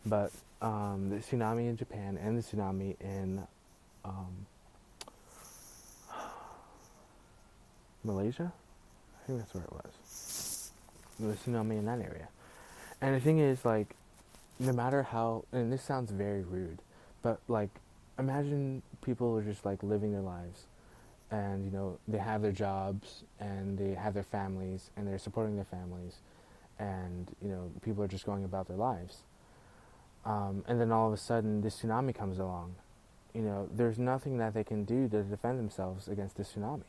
But the tsunami in Japan and the tsunami in Malaysia? I think that's where it was. The tsunami in that area. And the thing is, like, no matter how, and this sounds very rude, but, like, imagine people are just, like, living their lives, and, you know, they have their jobs, and they have their families, and they're supporting their families, and, you know, people are just going about their lives. And then all of a sudden, this tsunami comes along. You know, there's nothing that they can do to defend themselves against this tsunami.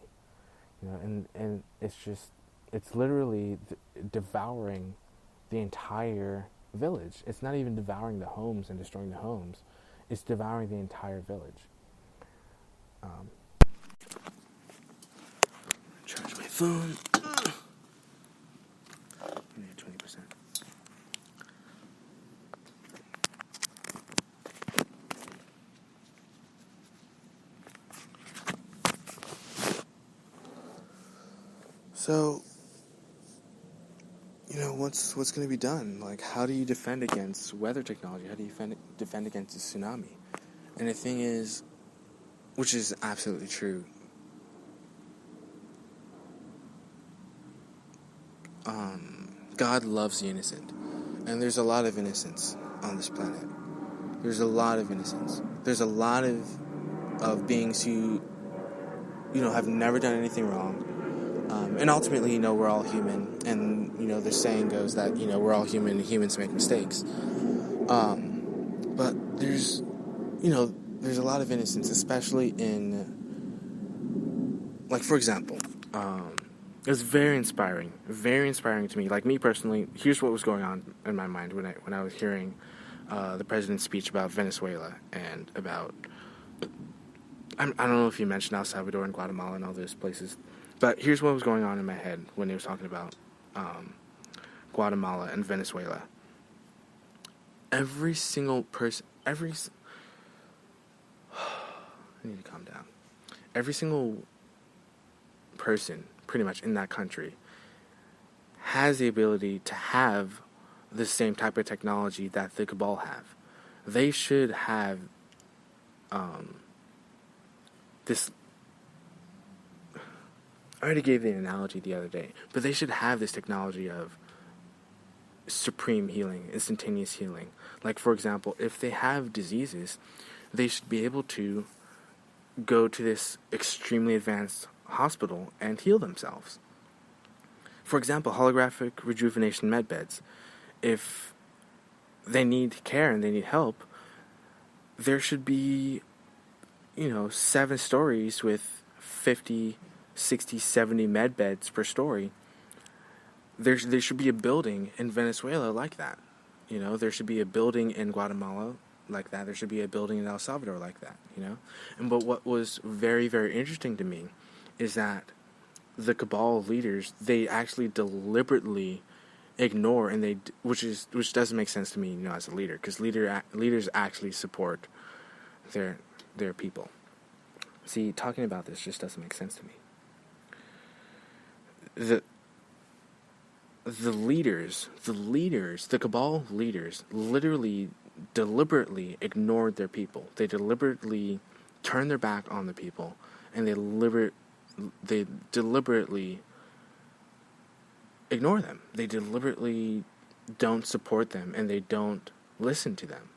You know, and it's literally devouring the entire village. It's not even devouring the homes and destroying the homes. It's devouring the entire village. Charge my phone. I need 20%. So, you know, what's going to be done? Like, how do you defend against weather technology? How do you defend against a tsunami? And the thing is, which is absolutely true, God loves the innocent. And there's a lot of innocence on this planet. There's a lot of innocence. There's a lot of beings who, have never done anything wrong. And ultimately, we're all human. And, the saying goes that, we're all human and humans make mistakes. But there's a lot of innocence, especially in, like, for example, it was very inspiring to me. Like, me personally, here's what was going on in my mind when I was hearing the president's speech about Venezuela and about, I don't know if you mentioned El Salvador and Guatemala and all those places, but here's what was going on in my head when he was talking about Guatemala and Venezuela. Every single person, I need to calm down. Every single person, pretty much, in that country has the ability to have the same type of technology that the cabal have. They should have this. I already gave the analogy the other day, but they should have this technology of supreme healing, instantaneous healing. Like, for example, if they have diseases, they should be able to go to this extremely advanced hospital and heal themselves. For example, holographic rejuvenation medbeds. If they need care and they need help, there should be, 7 stories with 50, 60, 70 medbeds per story. There should be a building in Venezuela like that. There should be a building in Guatemala like that. There should be a building in El Salvador like that, But what was very, very interesting to me is that the cabal leaders, they actually deliberately ignore, and which doesn't make sense to me, as a leader, because leaders actually support their people. See, talking about this just doesn't make sense to me. The cabal leaders literally deliberately ignored their people. They deliberately turned their back on the people, and they deliberately ignore them. They deliberately don't support them, and they don't listen to them.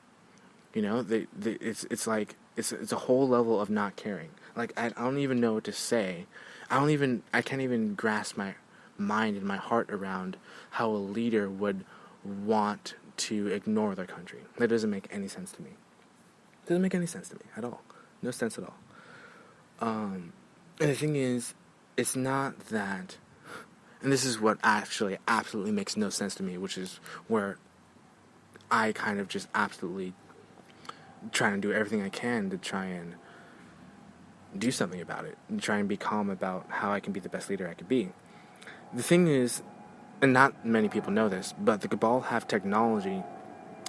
It's like it's a whole level of not caring. Like, I don't even know what to say. I can't even grasp my mind and my heart around how a leader would want to ignore their country. That doesn't make any sense to me. It doesn't make any sense to me at all. No sense at all. And the thing is, it's not that, and this is what actually absolutely makes no sense to me, which is where I kind of just absolutely trying to do everything I can to try and do something about it, and try and be calm about how I can be the best leader I could be. The thing is, and not many people know this, but the cabal have technology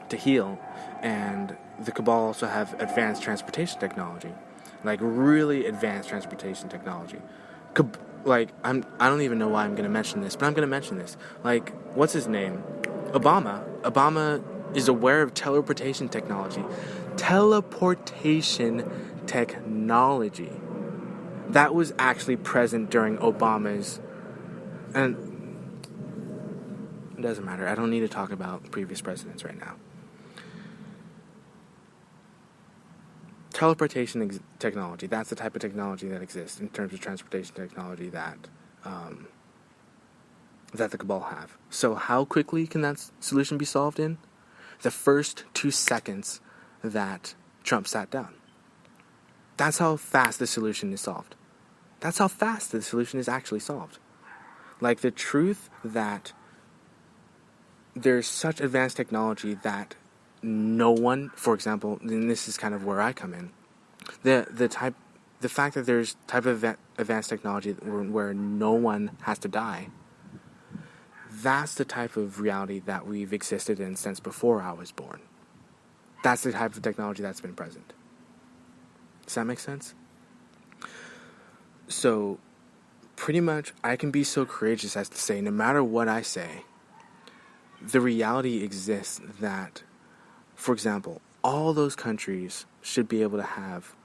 to heal, and the cabal also have advanced transportation technology, like really advanced transportation technology. I don't even know why I'm going to mention this, but I'm going to mention this. Like, what's his name? Obama is aware of teleportation technology. Teleportation technology. That was actually present during Obama's, and it doesn't matter. I don't need to talk about previous presidents right now. Teleportation technology, that's the type of technology that exists in terms of transportation technology that the cabal have. So how quickly can that solution be solved in? The first 2 seconds that Trump sat down. That's how fast the solution is solved. That's how fast the solution is actually solved. Like, the truth that there's such advanced technology that no one, for example, and this is kind of where I come in, the fact that there's type of advanced technology where no one has to die, that's the type of reality that we've existed in since before I was born. That's the type of technology that's been present. Does that make sense? So, pretty much, I can be so courageous as to say, no matter what I say, the reality exists that, for example, all those countries should be able to have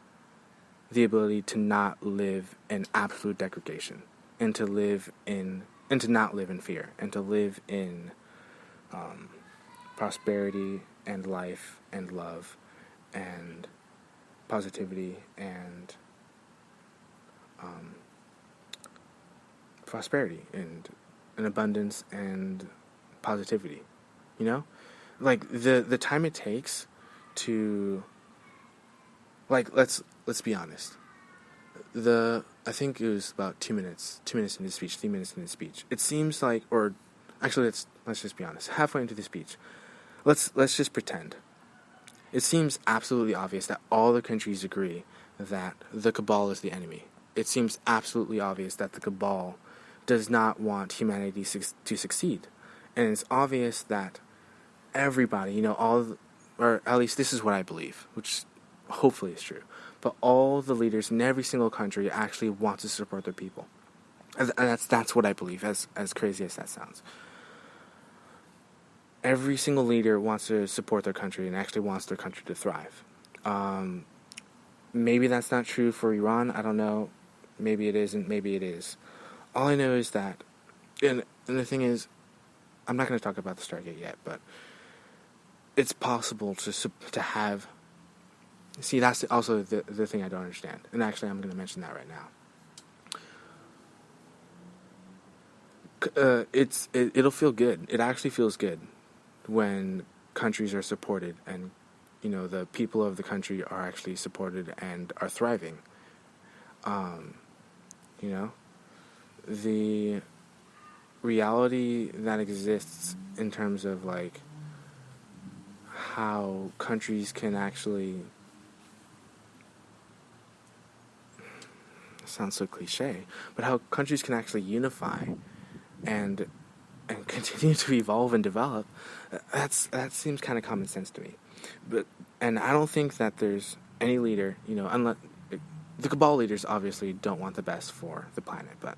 the ability to not live in absolute degradation and to live in and to not live in fear, and to live in prosperity and life and love and positivity and prosperity and an abundance and positivity. You know, like the time it takes to, like, let's be honest. I think it was about 2 minutes into speech, 3 minutes into speech. It seems like, or actually, let's just be honest. Halfway into the speech, let's just pretend. It seems absolutely obvious that all the countries agree that the cabal is the enemy. It seems absolutely obvious that the cabal does not want humanity to succeed, and it's obvious that everybody, or at least this is what I believe, which hopefully is true, but all the leaders in every single country actually want to support their people. And that's what I believe, as crazy as that sounds. Every single leader wants to support their country and actually wants their country to thrive. Maybe that's not true for Iran, I don't know. Maybe it isn't, maybe it is. All I know is that, and the thing is, I'm not going to talk about the Stargate yet, but it's possible to have. See, that's also the thing I don't understand. And actually, I'm going to mention that right now. It'll feel good. It actually feels good when countries are supported and, the people of the country are actually supported and are thriving. The reality that exists in terms of, like, how countries can actually, sounds so cliche, but how countries can actually unify and continue to evolve and develop, that seems kind of common sense to me. And I don't think that there's any leader, unless the cabal leaders obviously don't want the best for the planet, but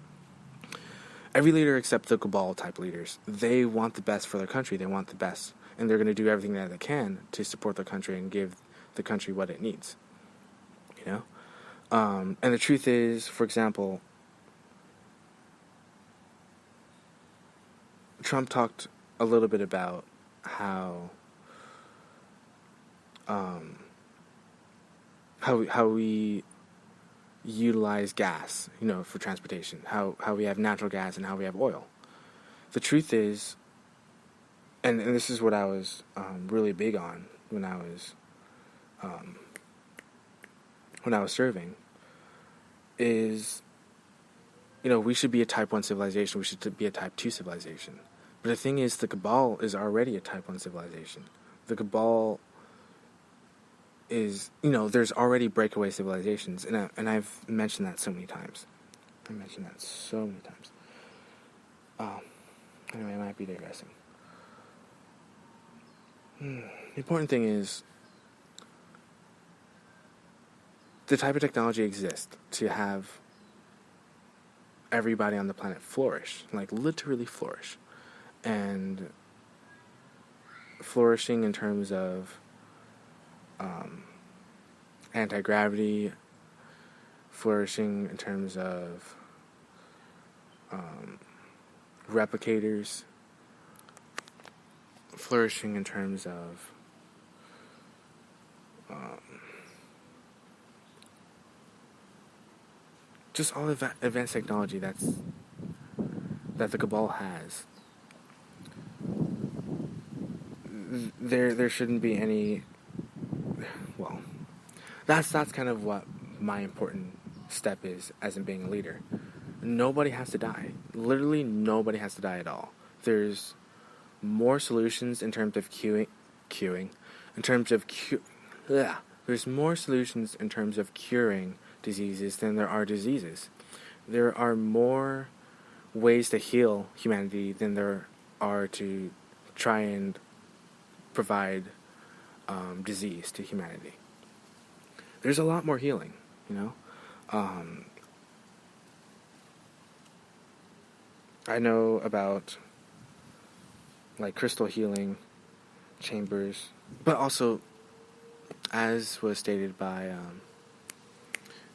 every leader except the cabal type leaders, they want the best for their country. They want the best, and they're going to do everything that they can to support their country and give the country what it needs. And the truth is, for example, Trump talked a little bit about how we utilize gas, for transportation, how we have natural gas and how we have oil. The truth is, and this is what I was really big on when I was serving, is, we should be a Type 1 civilization, we should be a Type 2 civilization. But the thing is, the cabal is already a Type 1 civilization. The cabal is, there's already breakaway civilizations, and I've mentioned that so many times. Anyway, I might be digressing. The important thing is, the type of technology exists to have everybody on the planet flourish, like literally flourish. And flourishing in terms of anti-gravity, flourishing in terms of replicators, flourishing in terms of just all the advanced technology that the cabal has. There shouldn't be any. Well, that's kind of what my important step is as in being a leader. Nobody has to die. Literally, nobody has to die at all. There's more solutions in terms of there's more solutions in terms of curing diseases than there are diseases. There are more ways to heal humanity than there are to try and provide disease to humanity. There's a lot more healing, I know about, like, crystal healing chambers, but also, as was stated by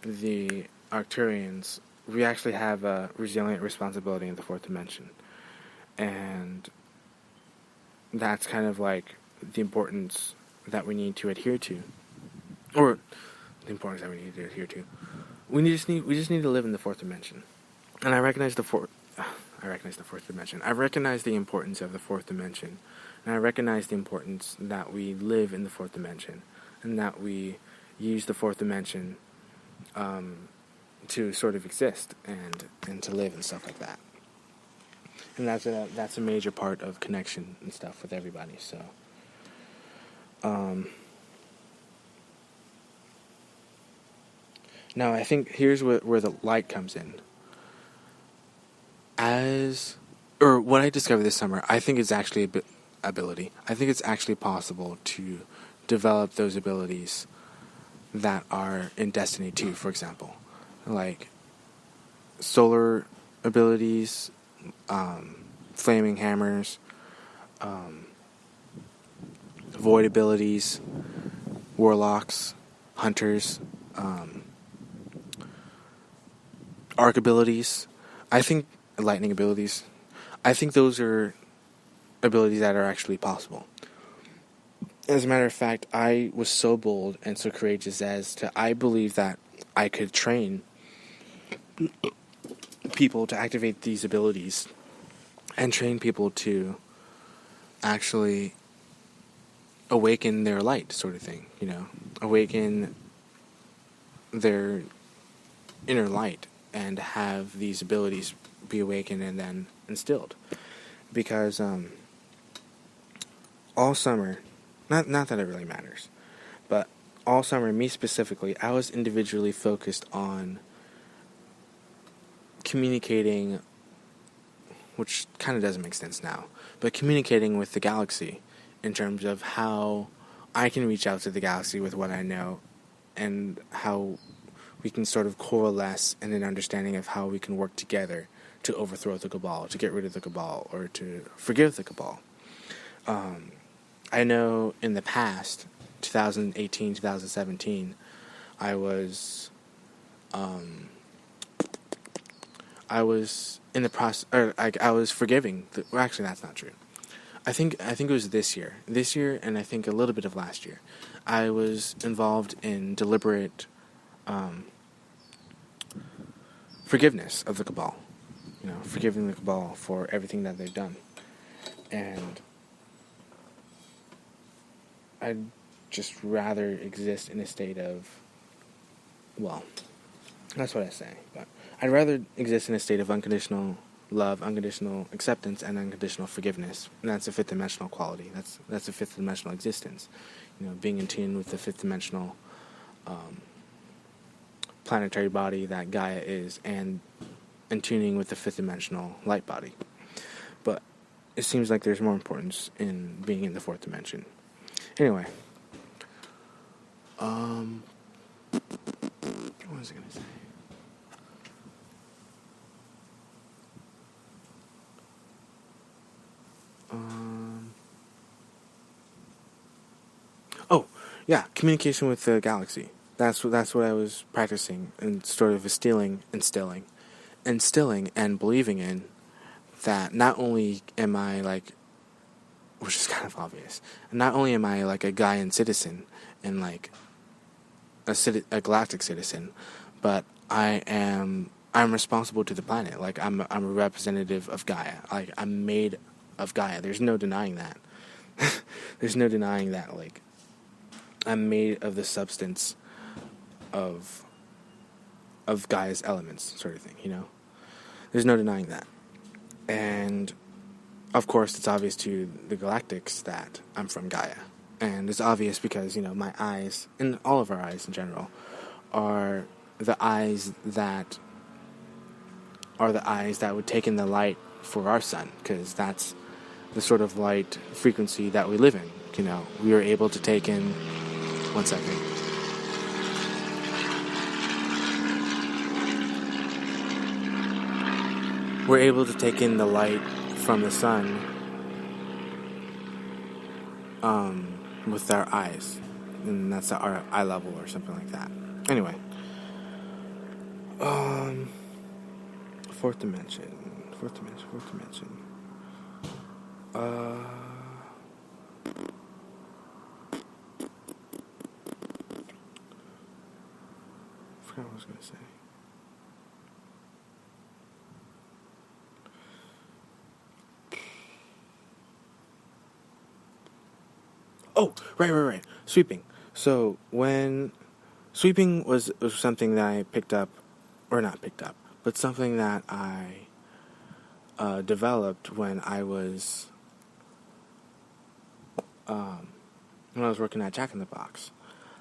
the Arcturians, we actually have a resilient responsibility in the fourth dimension. And that's kind of like the importance that we need to adhere to. Or the importance that we need to adhere to. We just need to live in the fourth dimension. And I recognize the fourth dimension. I recognize the importance of the fourth dimension. And I recognize the importance that we live in the fourth dimension. And that we use the fourth dimension to sort of exist and to live and stuff like that. And that's a major part of connection and stuff with everybody. So, now I think here's where the light comes in. What I discovered this summer, I think it's actually a ability. I think it's actually possible to develop those abilities that are in Destiny 2, for example. Like solar abilities, flaming hammers, void abilities, warlocks, hunters, arc abilities. I think lightning abilities. I think those are abilities that are actually possible. As a matter of fact, I was so bold and so courageous as to I believe that I could train people to activate these abilities and train people to actually awaken their light, sort of thing, awaken their inner light and have these abilities be awakened and then instilled. Because all summer, not that it really matters, but all summer, me specifically, I was individually focused on communicating, which kind of doesn't make sense now, but communicating with the galaxy in terms of how I can reach out to the galaxy with what I know and how we can sort of coalesce in an understanding of how we can work together to overthrow the Cabal, to get rid of the Cabal, or to forgive the Cabal. I know in the past, 2018, 2017, I was in the process, or I was forgiving. Actually, that's not true. I think it was this year, and I think a little bit of last year. I was involved in deliberate forgiveness of the Cabal. Forgiving the Cabal for everything that they've done, and I'd just rather exist in a state of, well, that's what I say, but I'd rather exist in a state of unconditional love, unconditional acceptance, and unconditional forgiveness. And that's a fifth dimensional quality. That's a fifth dimensional existence. Being in tune with the fifth dimensional planetary body that Gaia is, and in tuning with the fifth dimensional light body. But it seems like there's more importance in being in the fourth dimension. Anyway, what was I going to say? Communication with the galaxy. That's what I was practicing and sort of instilling and believing in, that not only am I which is kind of obvious, not only am I like a Gaian citizen and like a galactic citizen, but I'm responsible to the planet. Like I'm a representative of Gaia. Like I'm made of Gaia. There's no denying that. There's no denying that. Like I'm made of the substance of Gaia's elements, sort of thing. There's no denying that. And of course, it's obvious to the galactics that I'm from Gaia. And it's obvious because, my eyes, and all of our eyes in general, are the eyes that would take in the light for our sun, because that's the sort of light frequency that we live in. We are able to take in... One second. We're able to take in the light from the sun with our eyes, and that's our eye level or something like that. Anyway, Fourth dimension. I forgot what I was going to say. Oh, right. Sweeping. So when sweeping was something that I picked up, or not picked up, but something that I developed when I was working at Jack in the Box.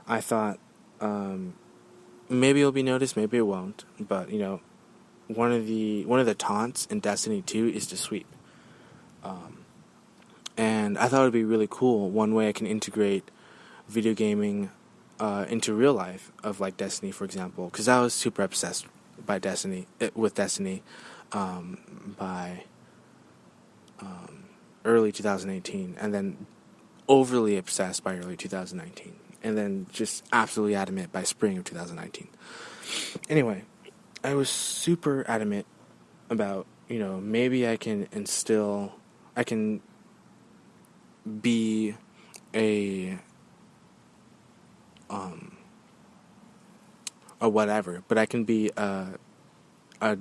I thought maybe it'll be noticed, maybe it won't. But one of the taunts in Destiny 2 is to sweep. And I thought it would be really cool. One way I can integrate video gaming into real life of like Destiny, for example, because I was super obsessed with Destiny by early 2018, and then overly obsessed by early 2019, and then just absolutely adamant by spring of 2019. Anyway, I was super adamant about maybe I can be a whatever, but I can be a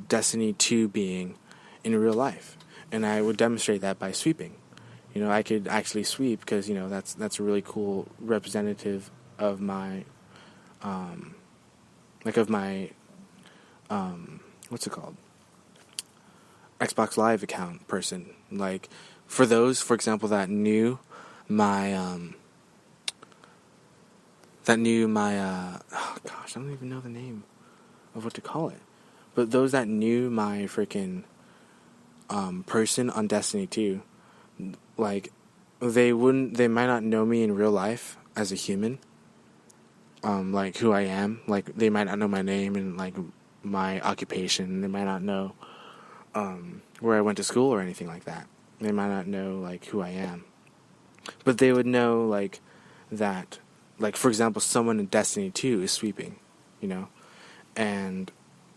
Destiny 2 being in real life, and I would demonstrate that by sweeping. I could actually sweep because that's a really cool representative of my what's it called, Xbox Live account person. Like for those, for example, that knew my oh gosh, I don't even know the name of what to call it. But those that knew my freaking person on Destiny 2, like they might not know me in real life as a human, like who I am. Like they might not know my name and like my occupation. They might not know where I went to school or anything like that. They might not know like who I am. But they would know like that, like for example, someone in Destiny 2 is sweeping, and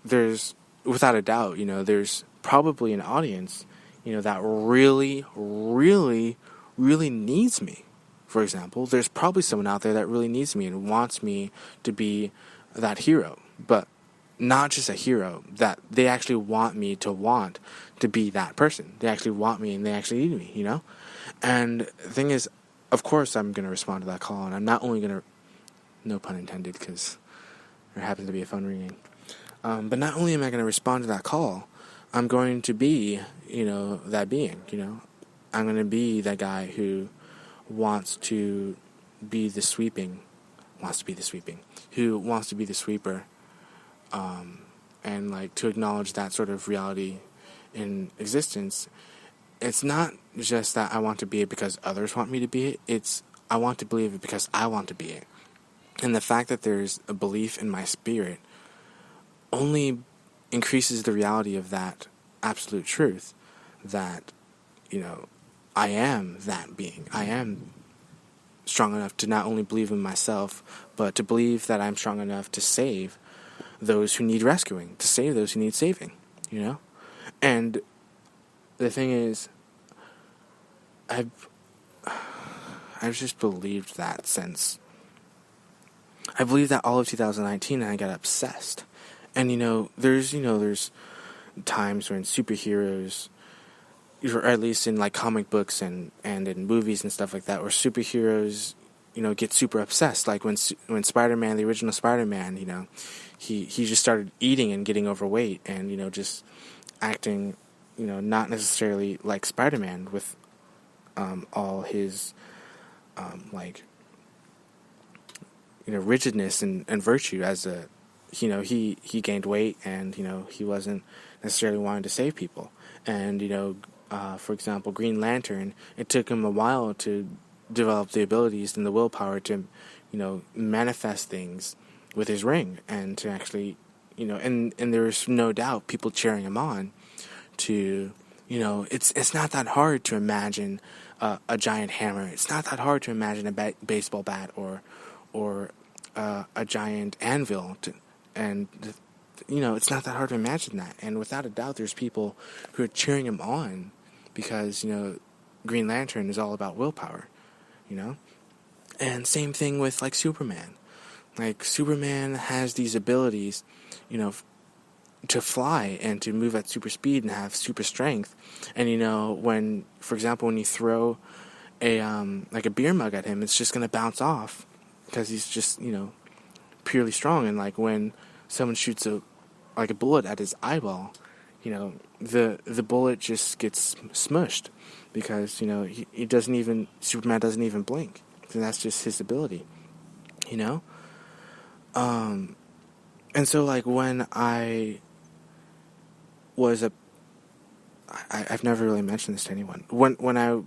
there's, without a doubt, there's probably an audience, that really, really, really needs me. For example, there's probably someone out there that really needs me and wants me to be that hero, but not just a hero, that they actually want me to be that person. They actually want me and they actually need me, And the thing is, of course I'm going to respond to that call, and I'm not only going to, no pun intended, because there happens to be a phone ringing, but not only am I going to respond to that call, I'm going to be, that being, I'm going to be that guy who wants to be the sweeper, and like to acknowledge that sort of reality in existence. It's not just that I want to be it because others want me to be it, it's I want to believe it because I want to be it. And the fact that there's a belief in my spirit only increases the reality of that absolute truth, that, I am that being. I am strong enough to not only believe in myself, but to believe that I'm strong enough to save those who need rescuing, to save those who need saving, And the thing is, I've just believed that since, I believed that all of 2019, and I got obsessed. And there's times when superheroes, or at least in like comic books and in movies and stuff like that, where superheroes, get super obsessed. Like when Spider-Man, the original Spider-Man, he just started eating and getting overweight, and just acting, not necessarily like Spider-Man with all his rigidness and virtue as a, he gained weight, and he wasn't necessarily wanting to save people. And for example, Green Lantern, it took him a while to develop the abilities and the willpower to manifest things with his ring, and to actually and there's no doubt people cheering him on to it's not that hard to imagine a giant hammer. It's not that hard to imagine a baseball bat or a giant anvil, and it's not that hard to imagine that. And without a doubt, there's people who are cheering him on because, Green Lantern is all about willpower, you know? And same thing with, like, Superman. Like, Superman has these abilities, to fly and to move at super speed and have super strength. And, when, for example, when you throw like a beer mug at him, it's just going to bounce off because he's just, purely strong. And, like, when someone shoots a bullet at his eyeball, the bullet just gets smushed because, Superman doesn't even blink. And that's just his ability, And so, like, when I've never really mentioned this to anyone. When I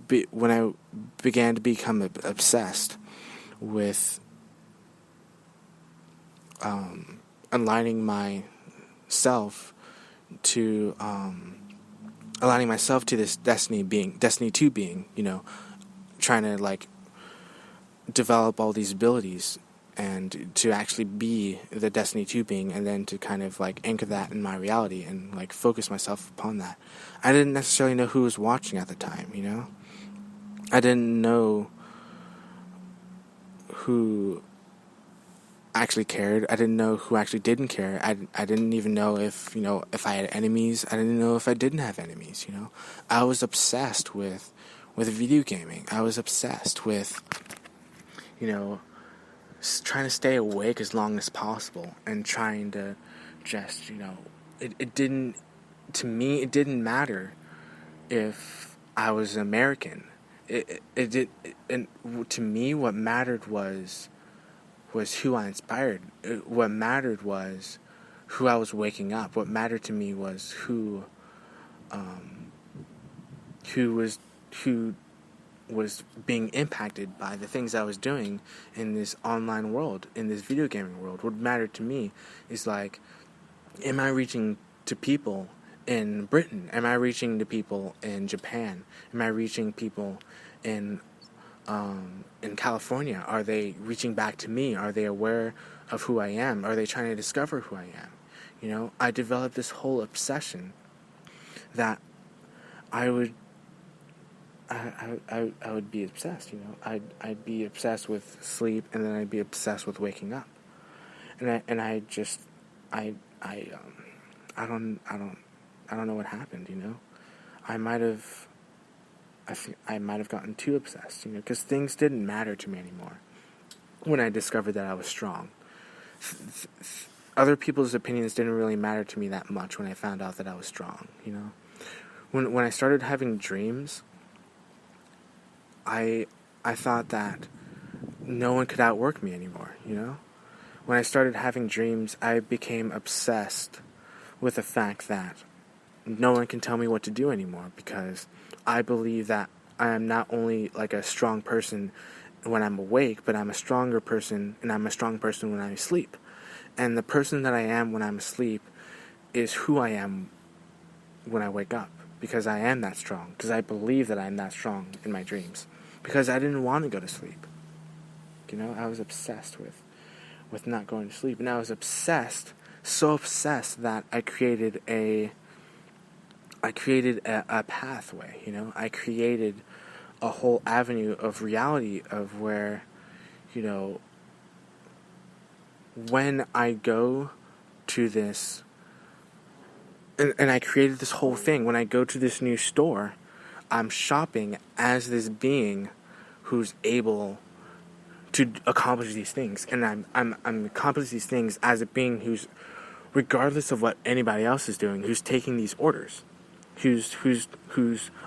began to become obsessed with aligning myself to this Destiny 2 being, trying to, like, develop all these abilities and to actually be the Destiny 2 being, and then to kind of, like, anchor that in my reality and, like, focus myself upon that. I didn't necessarily know who was watching at the time, I didn't know who actually cared. I didn't know who actually didn't care. I didn't even know if I had enemies. I didn't know if I didn't have enemies. I was obsessed with video gaming. I was obsessed with trying to stay awake as long as possible and trying to just it didn't matter if I was American. And to me, what mattered was who I inspired. What mattered was who I was waking up. What mattered to me was who was being impacted by the things I was doing in this online world, in this video gaming world. What mattered to me is, like, am I reaching to people in Britain? Am I reaching to people in Japan? Am I reaching people in California? Are they reaching back to me? Are they aware of who I am? Are they trying to discover who I am? I developed this whole obsession that I would be obsessed. I'd be obsessed with sleep, and then I'd be obsessed with waking up, I don't know what happened. I might have gotten too obsessed, because things didn't matter to me anymore when I discovered that I was strong. Other people's opinions didn't really matter to me that much when I found out that I was strong. When I started having dreams, I thought that no one could outwork me anymore. When I started having dreams, I became obsessed with the fact that no one can tell me what to do anymore, because I believe that I am not only, like, a strong person when I'm awake, but I'm a stronger person, and I'm a strong person when I sleep. And the person that I am when I'm asleep is who I am when I wake up, because I am that strong, because I believe that I'm that strong in my dreams, because I didn't want to go to sleep. I was obsessed with not going to sleep, and I was so obsessed that I created a pathway. I created a whole avenue of reality of where, when I go to this, and I created this whole thing. When I go to this new store, I'm shopping as this being who's able to accomplish these things, and I'm accomplishing these things as a being who's, regardless of what anybody else is doing, who's taking these orders, who's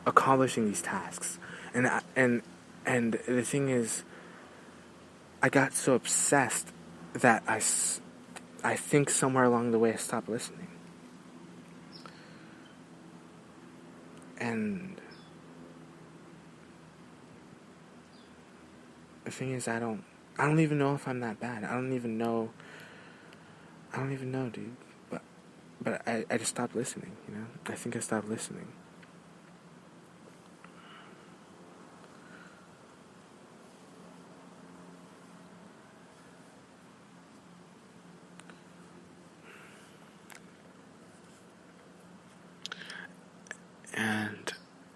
accomplishing these tasks, and the thing is, I got so obsessed that I think somewhere along the way I stopped listening, and the thing is, I don't even know if I'm that bad. I don't even know, dude. But I just stopped listening, I think I stopped listening.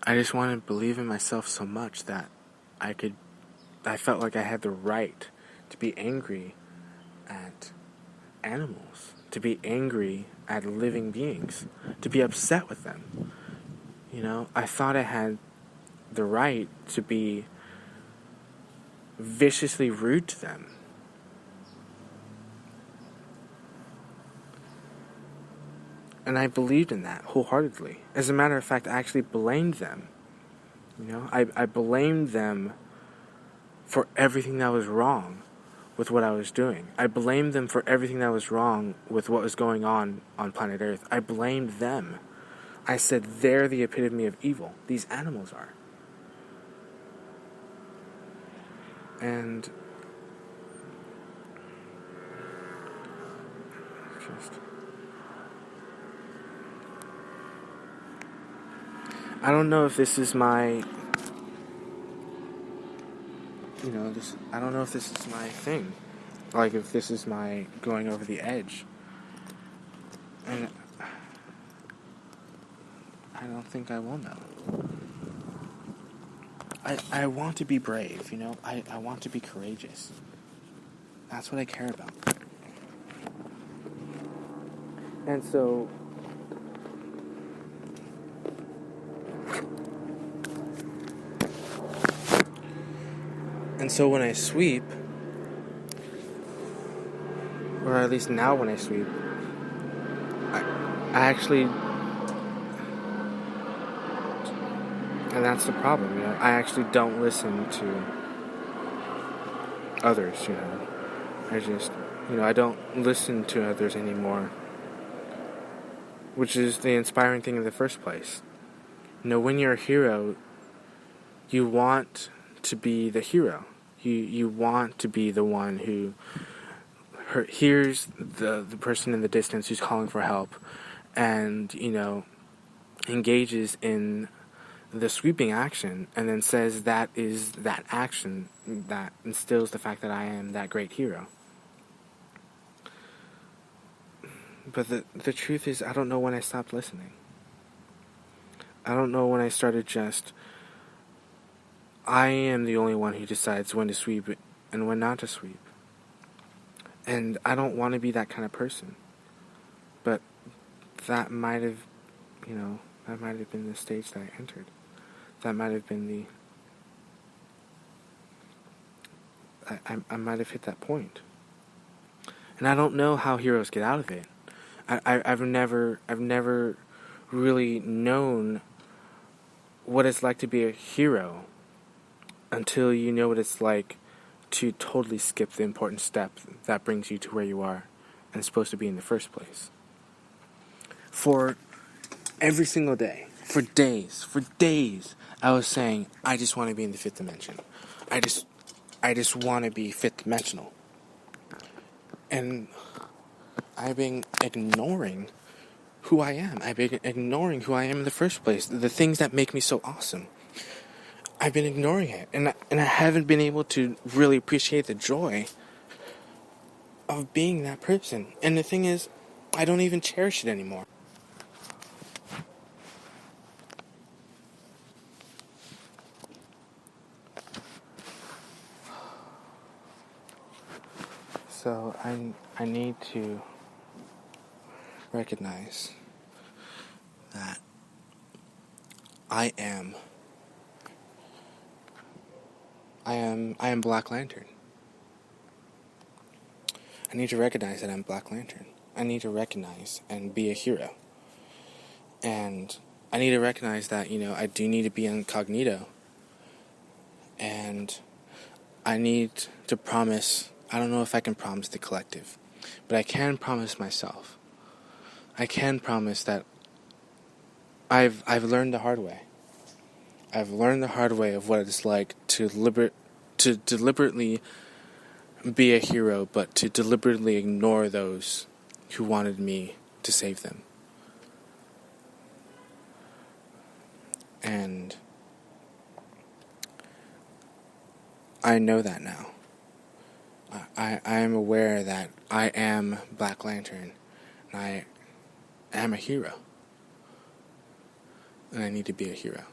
I just wanted to believe in myself so much that I felt like I had the right to be angry at animals, to be angry at living beings, to be upset with them. I thought I had the right to be viciously rude to them. And I believed in that wholeheartedly. As a matter of fact, I actually blamed them. I blamed them for everything that was wrong with what I was doing. I blamed them for everything that was wrong with what was going on planet Earth. I blamed them. I said they're the epitome of evil. These animals are. And I don't know if this is my I don't know if this is my thing. Like, if this is my going over the edge. And I don't think I will know. I want to be brave, I want to be courageous. That's what I care about. And so when I sweep, or at least now when I sweep, I actually, and that's the problem, I actually don't listen to others, I just, I don't listen to others anymore, which is the inspiring thing in the first place. When you're a hero, you want to be the hero. You want to be the one who hears the person in the distance who's calling for help and, engages in the sweeping action and then says that is that action that instills the fact that I am that great hero. But the truth is, I don't know when I stopped listening. I don't know when I started just, I am the only one who decides when to sweep and when not to sweep. And I don't want to be that kind of person. But that might have, that might have been the stage that I entered. That might have been I might have hit that point. And I don't know how heroes get out of it. I've never really known what it's like to be a hero until you know what it's like to totally skip the important step that brings you to where you are and is supposed to be in the first place. For every single day, for days, I was saying, I just want to be in the fifth dimension. I just want to be fifth dimensional. And I've been ignoring who I am. I've been ignoring who I am in the first place. The things that make me so awesome. I've been ignoring it. And I haven't been able to really appreciate the joy of being that person. And the thing is, I don't even cherish it anymore. So I need to recognize that I am Black Lantern. I need to recognize that I'm Black Lantern. I need to recognize and be a hero. And I need to recognize that, I do need to be incognito. And I need to promise, I don't know if I can promise the collective, but I can promise myself. I can promise that I've learned the hard way. I've learned the hard way of what it's like to deliberately be a hero, but to deliberately ignore those who wanted me to save them. And I know that now. I am aware that I am Black Lantern, and I am a hero. And I need to be a hero.